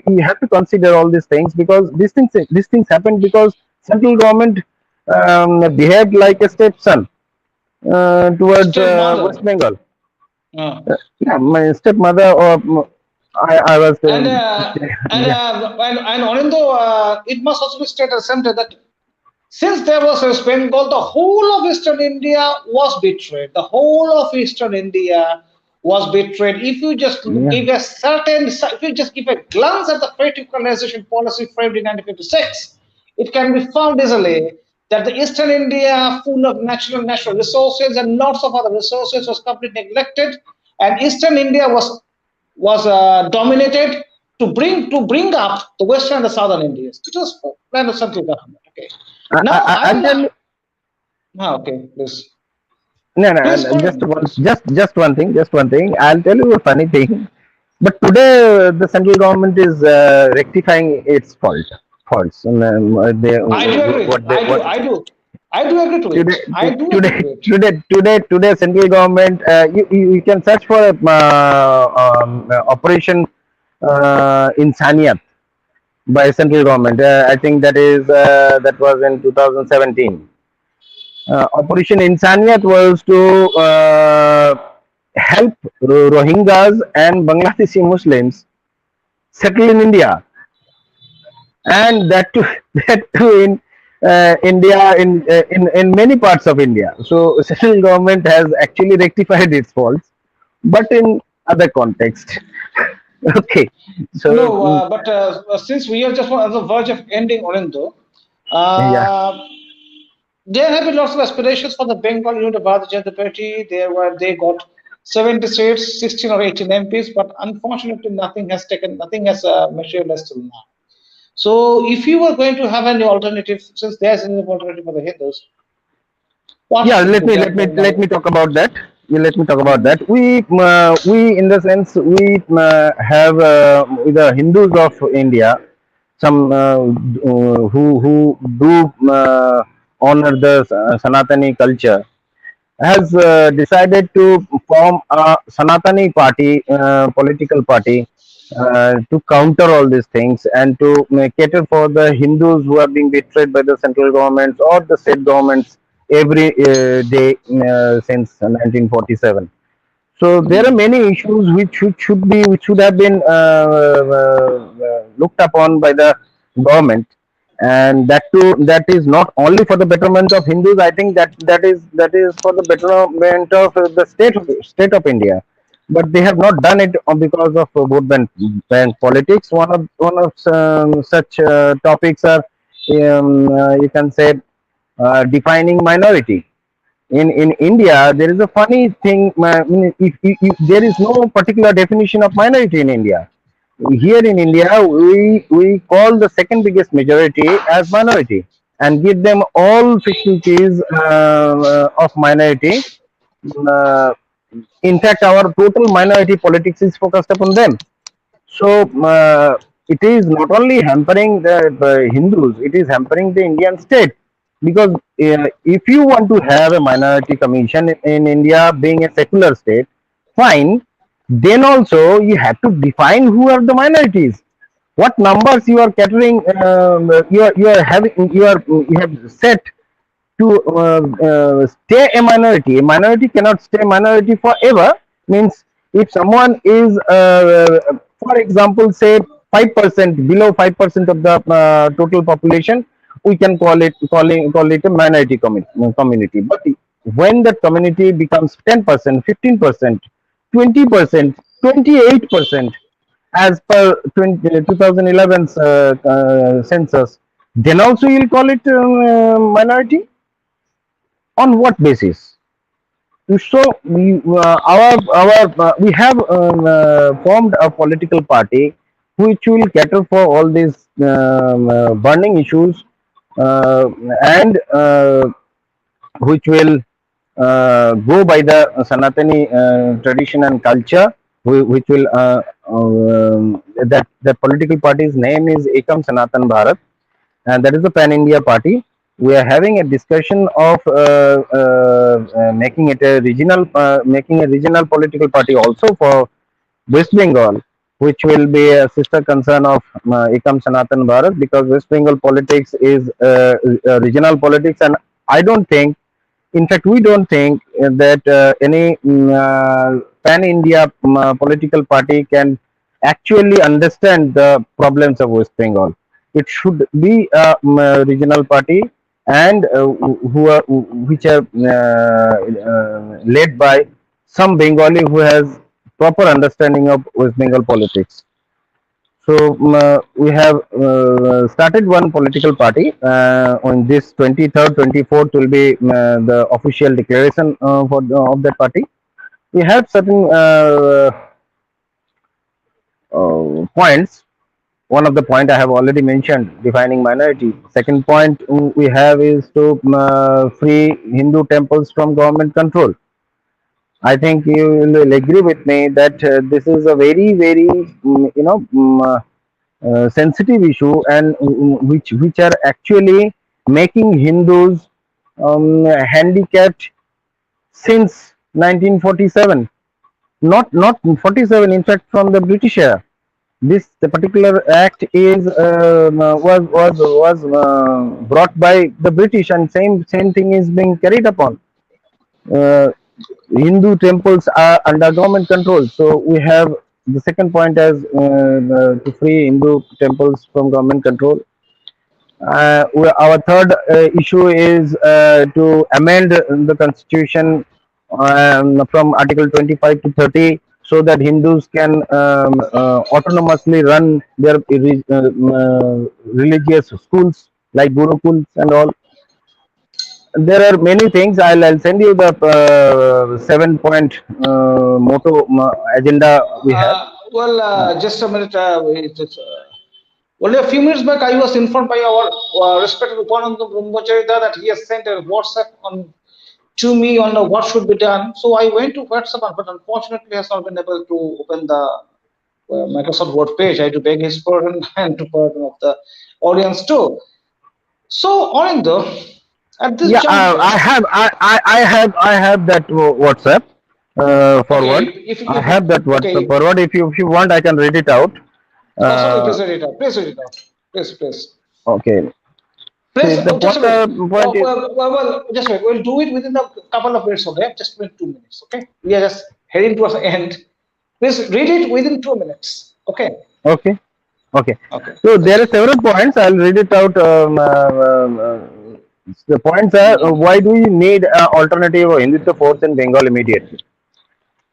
you have to consider all these things, because these things happened because central government behaved like a stepson towards West stepmother. Bengal. Uh, Yeah, my stepmother, or I was and yeah, and Anindo, it must also be stated simply that since there was West Bengal, the whole of Eastern India was betrayed. The whole of Eastern India was betrayed. If you just yeah. give a certain, if you just give a glance at the particularizations policy framed in 1956, it can be found easily that the Eastern India, full of natural resources and lots of other resources, was completely neglected, and Eastern India was dominated to bring up the Western and the Southern Indias. It was planned of central government. Okay. Now I I'll will. tell you. Okay, please. No, no, Please no, go just ahead. one, just one thing, just one thing. I'll tell you a funny thing. But today, the central government is rectifying its faults. They, I do agree. what they, I do. what I do. I do agree to it. today I do agree today to it. today central government, you can search for a operation Insaniyat by central government. I think that was in 2017. Operation Insaniyat was to help Rohingyas and Bangladeshi Muslims settle in India, and that too, that too in India, in many parts of India. So central government has actually rectified its faults, but in other context. Okay, so No, but since we are just on the verge of ending, Orindo, yeah, uh, there have been lots of aspirations for the Bengal unit of Bharatiya Janata Party. They got 70 seats, 16 or 18 MPs, but unfortunately nothing has materialized till now. So if you were going to have any alternative, since there's any alternative for the Hindus, what yeah. should Let be me done let me from let now? me talk about that. You let me talk about Mhm. that. We in the sense we have with the Hindus of India, some who do honor the Sanatani culture, has decided to form a Sanatani party, political party, to counter all these things and to cater for the Hindus who are being betrayed by the central governments or the state governments every day since 1947. So there are Mhm. many issues which should have been looked upon by the government, and that too, that is not only for the betterment of Hindus. I think that is for the betterment of the state of India. But they have not done it because of vote bank politics. One of such topics are, you can say, defining minority. In India, there is a funny thing. I mean, if there is no particular definition of minority in India. Here in India, we call the second biggest majority as minority and give them all facilities of minority. Uh, in fact, our total minority politics is focused upon them. So it is not only hampering the Hindus, it is hampering the Indian state. Because if you want to have a minority commission in India, being a secular state, fine. Then also you have to define who are the minorities, what numbers you are catering, you are having, you have set to stay a minority. A minority cannot stay minority forever. Means if someone is, for example, say 5%, below 5% of the total population, we can call it a minority community. But when that community becomes 10%, 15%, 20%, 28% as per 2011's census. Then also you'll call it minority? On what basis? So we have formed a political party which will cater for all these burning issues, uh, and which will go by the Sanatani tradition and culture, which will that political party's name is Ekam Sanatan Bharat, and that is the Pan India party. We are having a discussion of making a regional political party also for West Bengal, which will be a sister concern of Ekam Sanatan Bharat, because West Bengal politics is regional politics, and I don't think, in fact, we don't think that any pan India political party can actually understand the problems of West Bengal. It should be a regional party, and which are led by some Bengali who has proper understanding of West Bengal politics. So we have started one political party. On this 23rd, 24th will be the official declaration of that party. We have certain points. One of the point I have already mentioned, defining minority. Second point we have is to free Hindu temples from government control. I think you will agree with me that this is a very, very, sensitive issue, and which are actually making Hindus handicapped since 1947. Not 47. In fact, from the British era, this the particular act is brought by the British, and same thing is being carried upon. Uh, Hindu temples are under government control. So we have the second point as to free Hindu temples from government control. Our third issue is to amend the constitution from Article 25 to 30, so that Hindus can autonomously run their religious schools like gurukuls and all. There are many things. I'll send you the 7 point motto agenda we have. Just a minute. Only a few minutes back, I was informed by our respected Upananda Brahmacharya that he has sent a WhatsApp on to me on what should be done. So I went to WhatsApp, but unfortunately has not been able to open the Microsoft Word page. I had to beg his pardon and to pardon of the audience too. So Anindya, at this Yeah, juncture, I have that WhatsApp okay, forward. I if have that WhatsApp okay, forward. If you want, I can read it out. certainly Uh, please read it out. Please read it out. Please. okay. See, Please, the just a minute. point is, Just wait. We'll do it within a couple of minutes, okay? Just within 2 minutes, okay? We are just heading towards the end. Please read it within 2 minutes, okay? okay. Okay. Okay. So there are Just several points. I'll read it out. The points are, why do you need an alternative or Hindutva force in Bengal immediately?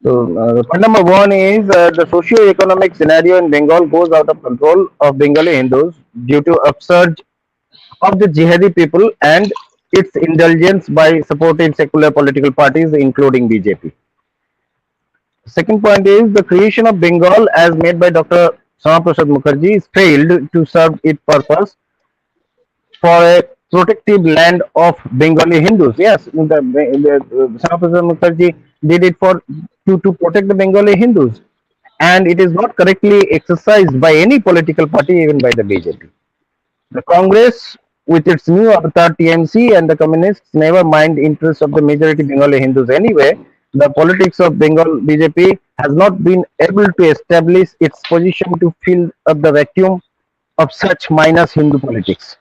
So, point number one is the socio-economic scenario in Bengal goes out of control of Bengali Hindus due to upsurge of the jihadi people and its indulgence by supporting secular political parties, including BJP. Second point is the creation of Bengal, as made by Dr. Sama Prasad Mukherjee, is failed to serve its purpose for a protective land of Bengali Hindus. Yes, Sama Prasad Mukherjee did it to protect the Bengali Hindus, and it is not correctly exercised by any political party, even by the BJP. The Congress, with its new avatar TMC, and the communists never mind interests of the majority Bengali Hindus anyway. The politics of Bengal BJP has not been able to establish its position to fill up the vacuum of such minus Hindu politics.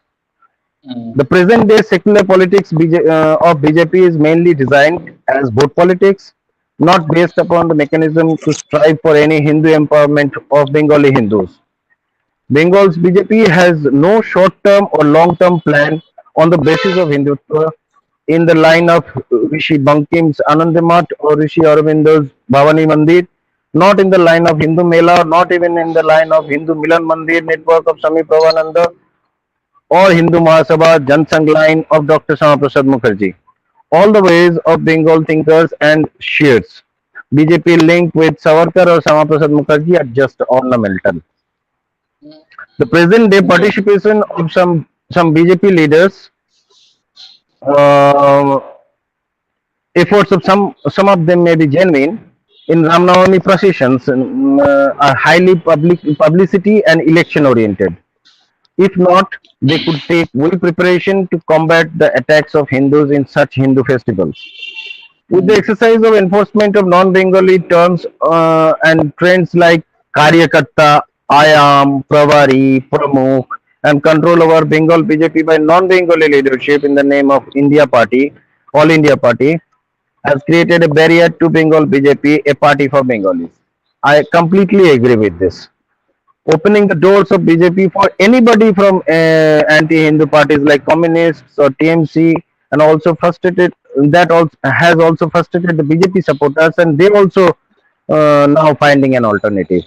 The present day secular politics of BJP is mainly designed as vote politics, not based upon the mechanism to strive for any Hindu empowerment of Bengali Hindus. Bengal's BJP has no short-term or long-term plan on the basis of Hindutva in the line of Rishi Bankim's Anandya or Rishi Aurobindo's Bhavani Mandir. not in the line of Hindu Mela, not even in the line of Hindu Milan Mandir network of Swami Prabhupada or Hindu Mahasabha Jansangh line of Dr. Shama Prasad Mukherjee. All the ways of Bengal thinkers and shears. BJP link with Savarkar or Shama Prasad Mukherjee are just ornamental. The present day Okay. participation of some BJP leaders, uh, efforts of some of them may be genuine in Ramnavami processions are highly publicity and election oriented. If not, they could take well preparation to combat the attacks of Hindus in such Hindu festivals. With the Mm. exercise of enforcement of non-Bengali terms and trends like Karyakatta, Ayam, Pravari, Pramukh, and control over Bengal BJP by non-Bengali leadership in the name of India Party, All India Party, has created a barrier to Bengal BJP, a party for Bengalis. I completely agree with this. Opening the doors of BJP for anybody from anti-Hindu parties like communists or TMC, and also frustrated that also has also frustrated the BJP supporters, and they also now finding an alternative.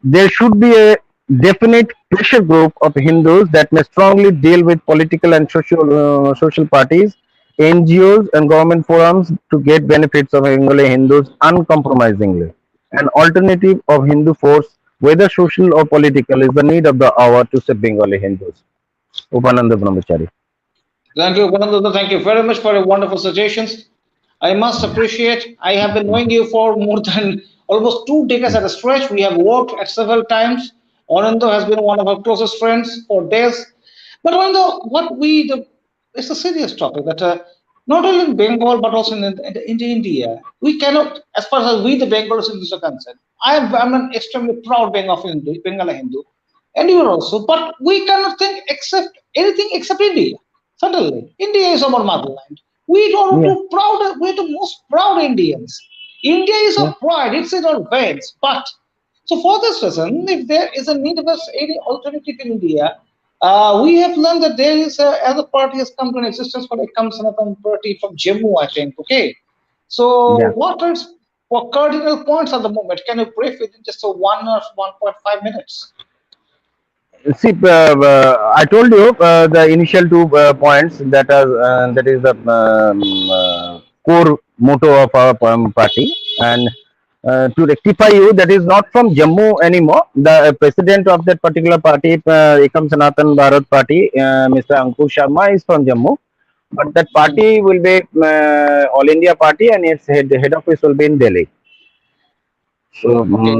There should be a definite pressure group of Hindus that may strongly deal with political and social parties, NGOs, and government forums to get benefits of Bengali Hindus uncompromisingly. An alternative of Hindu force, whether social or political, is the need of the hour to save Bengali Hindus. Upananda Brahmachari. Thank you, Anindya. Thank you very much for your wonderful suggestions. I must appreciate. I have been knowing you for more than almost 2 decades at a stretch. We have worked at several times. Anindya has been one of our closest friends for days. But Anindya, it's a serious topic that not only in Bengal but also in India, we cannot, as far as we the Bengalis Hindus are concerned. I'm an extremely proud Bengali Hindu, and you are also. But we cannot think except anything except India. Certainly, India is our motherland. We don't Yeah, do proud. We're the most proud Indians. India is yeah. our pride. It's in our veins. But so for this reason, if there is a need of any alternative in India, we have learned that there is another party has come to an existence called Ekam Sanatan Party from Jammu, I think. Okay. So Yeah. what are what cardinal points at the moment? Can you brief within just a 1 or 1.5 minutes? See, I told you the initial two points that is the core motto of our party, and to rectify you, that is not from Jammu anymore. The president of that particular party, Ekam Sanatan Bharat Party, Mr. Ankur Sharma, is from Jammu, but that Hmm. party will be All India Party, and its head office will be in Delhi. So, Okay.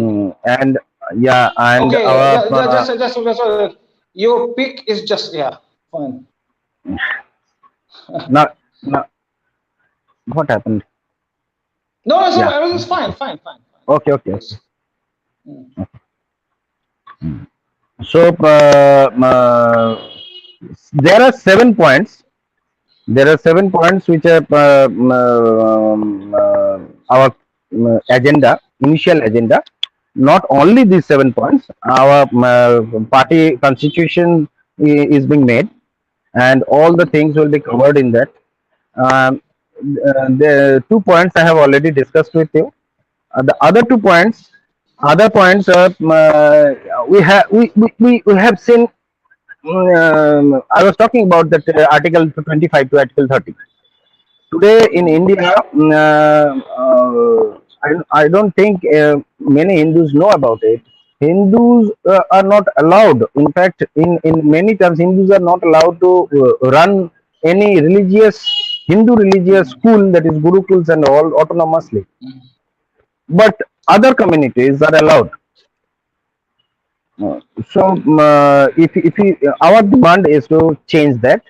and yeah, and Okay. our Yeah, just your pick is just yeah. Fine. now, now, what happened? No, no, so Yeah. everything's fine, fine, fine, fine. Okay. Okay. Okay. Yes. Mm. So there are 7 points. There are 7 points which are our agenda, initial agenda. Not only these 7 points, our party constitution is being made, and all the things will be covered in that. Um, the 2 points I have already discussed with you. The other 2 points, other points are we have seen. I was talking about that Article 25 to Article 30. Today in Mm. India, I don't think many Hindus know about it. Hindus are not allowed. In fact, in many terms, Hindus are not allowed to run any Hindu religious Mm. school, that is Gurukuls and all, autonomously. Mm. But other communities are allowed. So, our demand is to change that,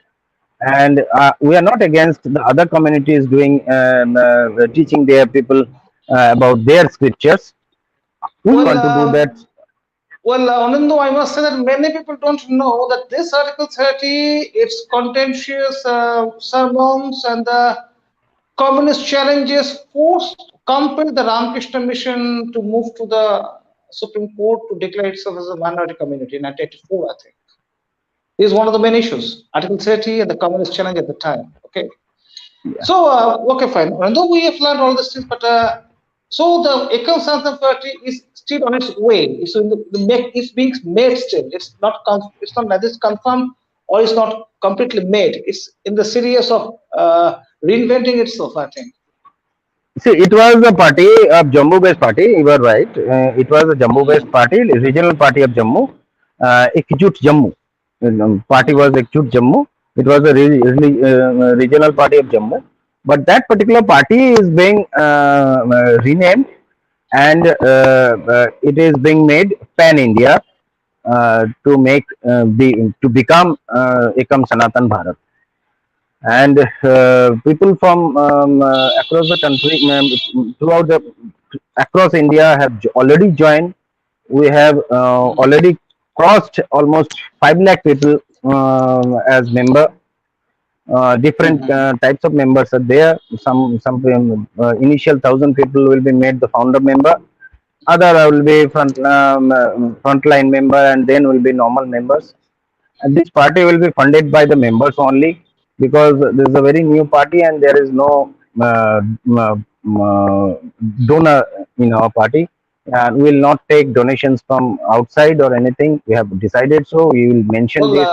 and we are not against the other communities doing teaching their people about their scriptures. We Well, want to do that. Anandu, I must say that many people don't know that this Article 30, its contentious sermons and the communist challenges forced, compelled the Ramakrishna Mission to move to the Supreme Court to declare itself as a minority community in 1984, I think. This is one of the main issues, Article 30 and the communist challenge at the time. Okay. Yeah. So, okay, fine. Although we have learned all these things, but So the Ekam Party is still on its way. It's in the make. It's being made still. It's not. It's not that it's confirmed or it's not completely made. It's in the series of reinventing itself, I think. See, it was a party of Jammu-based party. You were right. It was a Jammu-based Mhm. party, regional party of Jammu. Ekjut Jammu. Party was Ekjut Jammu. It was a regional party of Jammu. But that particular party is being renamed, and it is being made pan India to make to become Ekam Sanatan Bharat. And people from across the country, throughout the across India, have already joined. We have already crossed almost 5 lakh people as member. Different Mhm. types of members are there. Some initial 1,000 people will be made the founder member. Other will be frontline member, and then will be normal members. And this party will be funded by the members only, because this is a very new party and there is no uh, uh, donor in our party. And we will not take donations from outside or anything. We have decided so. We will mention Well, this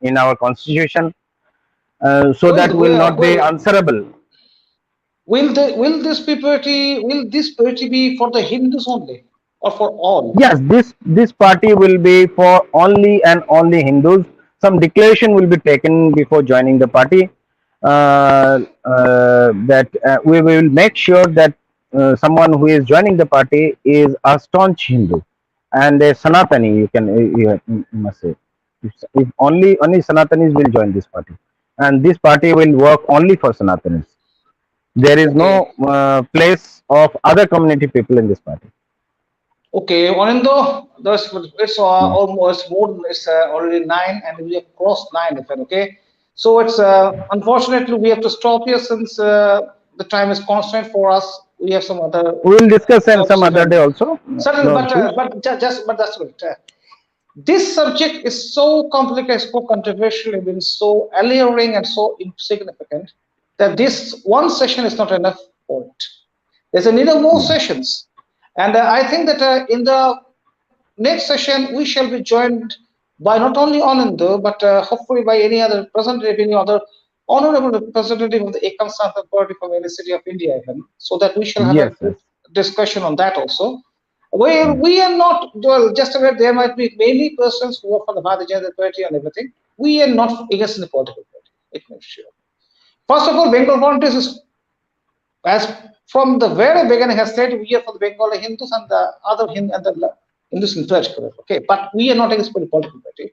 in our constitution, so that well, we will not be well, answerable. will this party be for the Hindus only or for all? Yes, this party will be for only and only Hindus. Some declaration will be taken before joining the party. That we will make sure that someone who is joining the party is a staunch Hindu and a Sanatani. You must say, if only Sanatanis will join this party, and this party will work only for Sanatanis. There is no Okay. place of other community people in this party. Okay, Anindya, it's Yeah. almost more than it's already nine, and we have crossed nine, if okay. So it's unfortunately we have to stop here since the time is constant for us. We have some other We will discuss and jobs, some if other day also. certainly, No issues. but that's good. This subject is so complicated, so controversial, even so alluring and so insignificant that this one session is not enough for it. There's a need of more Yeah. sessions. And I think that in the next session, we shall be joined by not only Anand, but hopefully by any other representative, any other honorable representative of the Ekam Santha party from any city of India, even, so that we shall have a Yes, good yes. discussion on that also. Where Mm. we are not, well, just aware there might be many persons who are from the Bharatiya Janata Party and everything. We are not against the political party. It makes sure. First of all, Bengal politics is, as from the very beginning, has said we are for the Bengali Hindus and the other Hindu and the Hindus in particular. Okay, but we are not against the political party.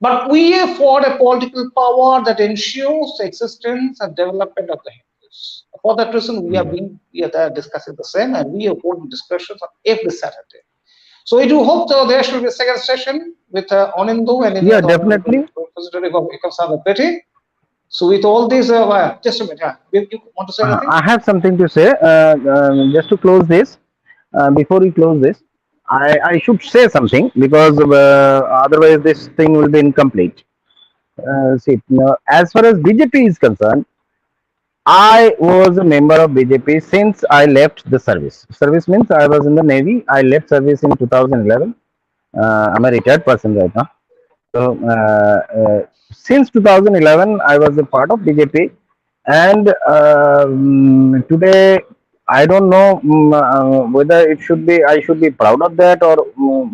But we are for a political power that ensures the existence and development of the Hindus. For that reason, we are there discussing the same, and we are holding discussions on every Saturday. So I do hope there should be a second session with Onindu and any Yeah, other honorable definitely. representative of Ekam Petty. So with all these, just a minute, yeah. You want to say anything? I have something to say. Just to close this, before we close this, I should say something, because otherwise this thing will be incomplete. See, as far as BJP is concerned, I was a member of BJP since I left the service. Service means I was in the Navy. I left service in 2011. I'm a retired person right now. So since 2011, I was a part of BJP, and today I don't know whether it should be I should be proud of that or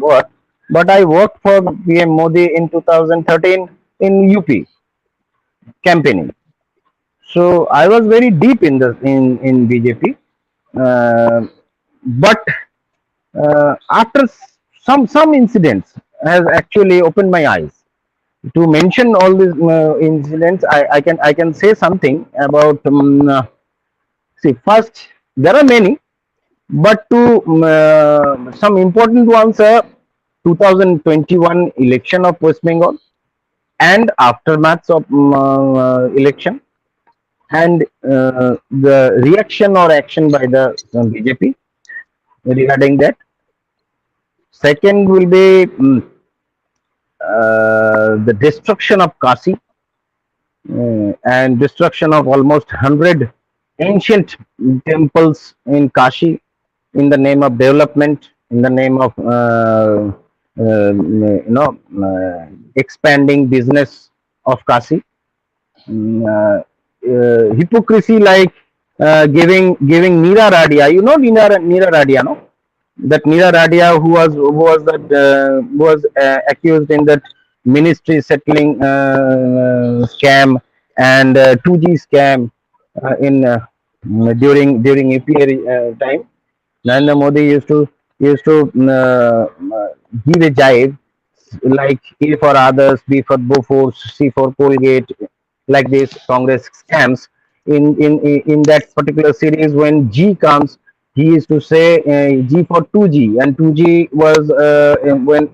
what. But I worked for PM Modi in 2013 in UP campaigning. So I was very deep in the in BJP, uh, but after some incidents has actually opened my eyes. To mention all these incidents, I can say something about. See, first there are many, but to some important ones are 2021 election of West Bengal and aftermaths of election, and the reaction or action by the BJP regarding that. Second will be the destruction of Kasi, and destruction of almost 100 ancient temples in Kashi in the name of development, in the name of expanding business of Kashi. Hypocrisy like giving Neera Radia. You know Neera Radia, no? That Neera Radia who was accused in that ministry settling scam and 2G scam in during APA time. Narendra Modi used to give a jibe like A for others, B for Bofors, C for Colgate, like this Congress scams. In that particular series, when G comes, he used to say G for 2G, and 2G was when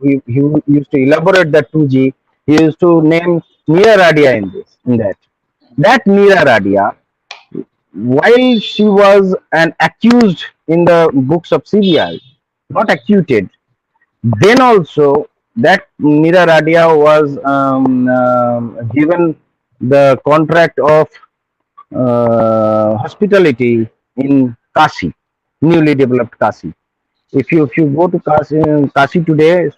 he used to elaborate that 2G, he used to name Neera Radia in this in that. That Neera Radia, while she was an accused in the books of CBI, not acquitted, then also that Neera Radia was given the contract of hospitality in Kashi, newly developed Kashi. If you go to Kashi today,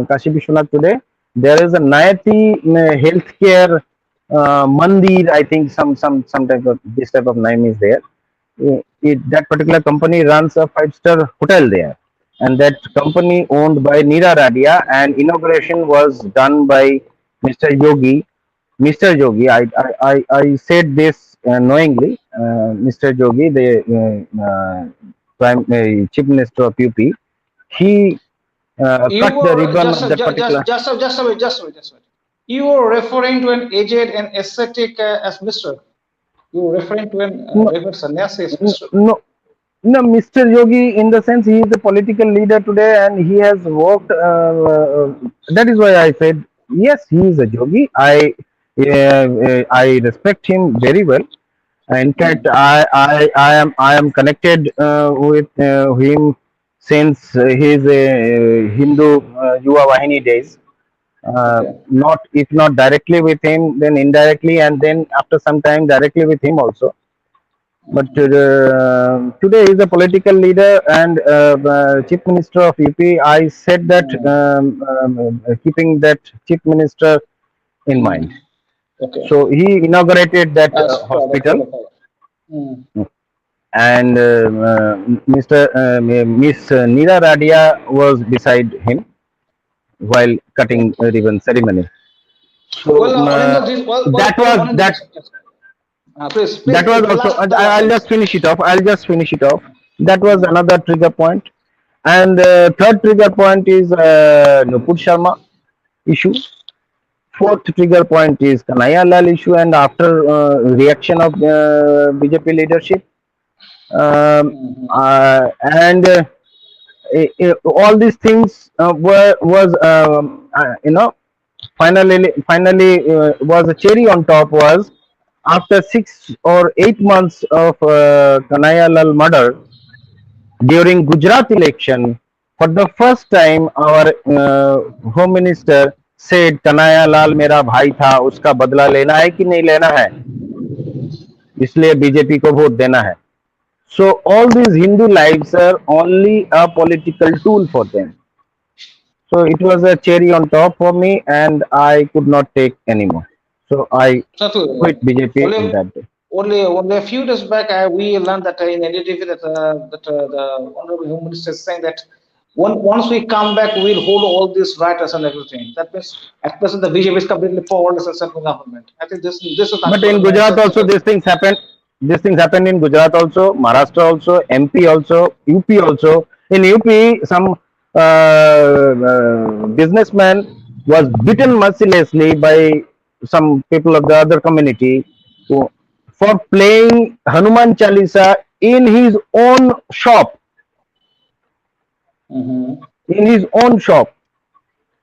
Kashi Vishwanath today, there is a Nayati healthcare mandir. I think some type of this type of name is there. That particular company runs a five-star hotel there, and that company owned by Neera Radia, and inauguration was done by Mr. Yogi. Mr. Yogi, I said this knowingly. Mr. Yogi, the chief minister of UP, he You cut the were ribbon of that particular. just a wait. You were referring to an aged and ascetic as Mister. You were referring to an No, reverend sannyasi as Mister. no, no, Mr. Yogi, in the sense he is a political leader today, and he has worked. That is why I said yes, he is a yogi. I respect him very well. In fact, Hmm. I am connected with him since his Hindu Yuva Vahini days. Okay. Not if not directly with him, then indirectly, and then after some time directly with him also. But Hmm. today he is a political leader and chief minister of UP. I said that Hmm. keeping that chief minister in Hmm. mind. Okay. So he inaugurated that As hospital, protocol. Hmm. and Mr. Miss Neera Radia was beside him while cutting Okay. a ribbon ceremony. So Well, Anindya, this Anindya, that please, that was the also. last, the last I'll sentence. just finish it off. I'll just finish it off. That was Hmm. another trigger point. And third trigger point is Nupur Sharma issue. Fourth trigger point is Kanhaiya Lal issue, and after reaction of BJP leadership, Hmm. and all these things were was finally was a cherry on top was after 6 or 8 months of Kanhaiya Lal murder during Gujarat election. For the first time, our home minister said, "Kanhaiya Lal मेरा भाई था, उसका बदला लेना है कि नहीं लेना है, इसलिए बीजेपी को वोट देना है." So all these Hindu lives are only a political tool for them. So it was a cherry on top for me, and I could not take anymore. So I So, quit BJP in only, that day. only a few days back, we learned that in NDTV that the honorable home minister is saying that once we come back, we'll hold all these writers and everything. That means at present the BJP is completely powerless in central government. I think this is But nothing but a in Gujarat nonsense. also these things happen. These things happen in Gujarat also, Maharashtra also, MP also, UP also. In UP, some businessman was beaten mercilessly by some people of the other community who, for playing Hanuman Chalisa in his own shop. Mm-hmm. In his own shop,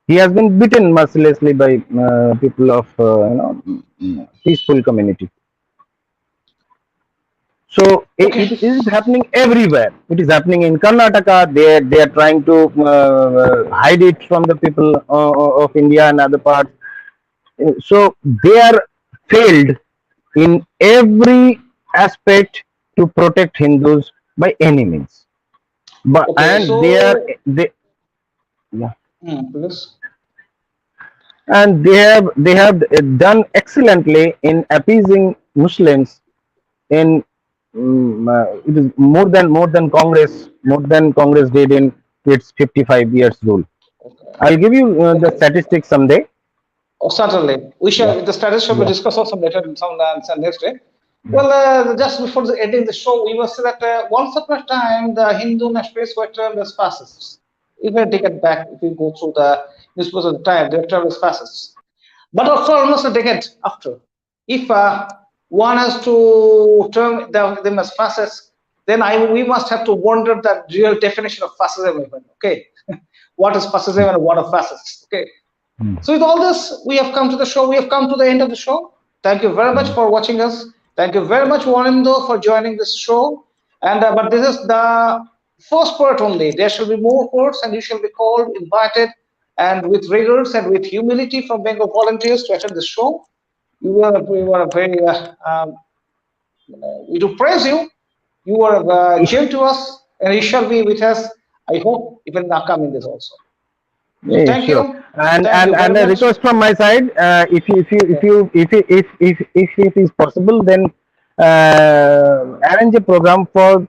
he has been beaten mercilessly by people of peaceful community. So Okay. it is happening everywhere. It is happening in Karnataka. They are trying to hide it from the people of India and other parts. So they are failed in every aspect to protect Hindus by any means. But Okay, and they are so they yeah, please. and they have done excellently in appeasing Muslims in it is more than Congress did in its 55 years rule. Okay. I'll give you the Okay. statistics someday. Oh, certainly. We Yeah, shall, the status shall be yeah. discussed also later in some next day. Well, just before the ending the show, we must say that once upon a time, the Hindu nationalists were termed as fascists. Even a decade back, if you go through the newspapers of the time, they were termed as fascists. But after almost a decade after, if one has to term them as fascists, then we must have to wonder the real definition of fascism even. Okay, what is fascism and what are fascists? Okay, Mm, so with all this, we have come to the show. We have come to the end of the show. Thank you very much mm. for watching us. Thank you very much, Wanindo, for joining this show. And but this is the first part only. There shall be more parts, and you shall be called, invited, and with rigors and with humility from Bengal volunteers to attend the show. You were very. We do praise you. You were gem to us, and you shall be with us. I hope even in the upcoming days also. So Yeah, thank sure. you. Thank you very And a much. request from my side, Yeah. if it is possible, then arrange a program for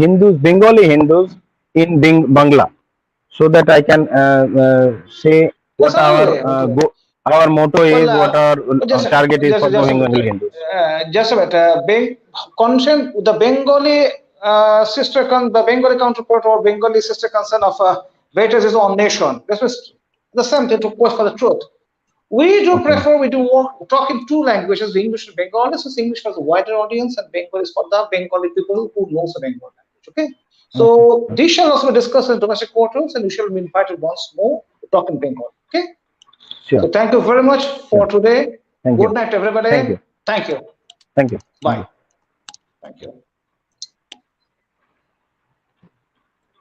Hindus, Bengali Hindus in Bangla, so that I can say Yes, what certainly. Okay. our motto Well, is, what our just target is for just a Bengali bit. Hindus. Just a bit. Concern the Bengali the Bengali counterpart or Bengali sister concern of VERITAS is on nation. This was the same thing to quest for the truth. We do Okay. prefer we do talk in two languages, English and Bengali. So English for the wider audience and Bengali is for the Bengali people who knows the Bengali language. Okay. Okay. So Okay. this shall also be discussed in domestic quarters and you shall be invited once more to talk in Bengali. Okay. Sure. So thank you very much for Sure. today. Thank Good you. night, Thank everybody. you. Thank you. Thank you. Thank Bye. you. Thank you.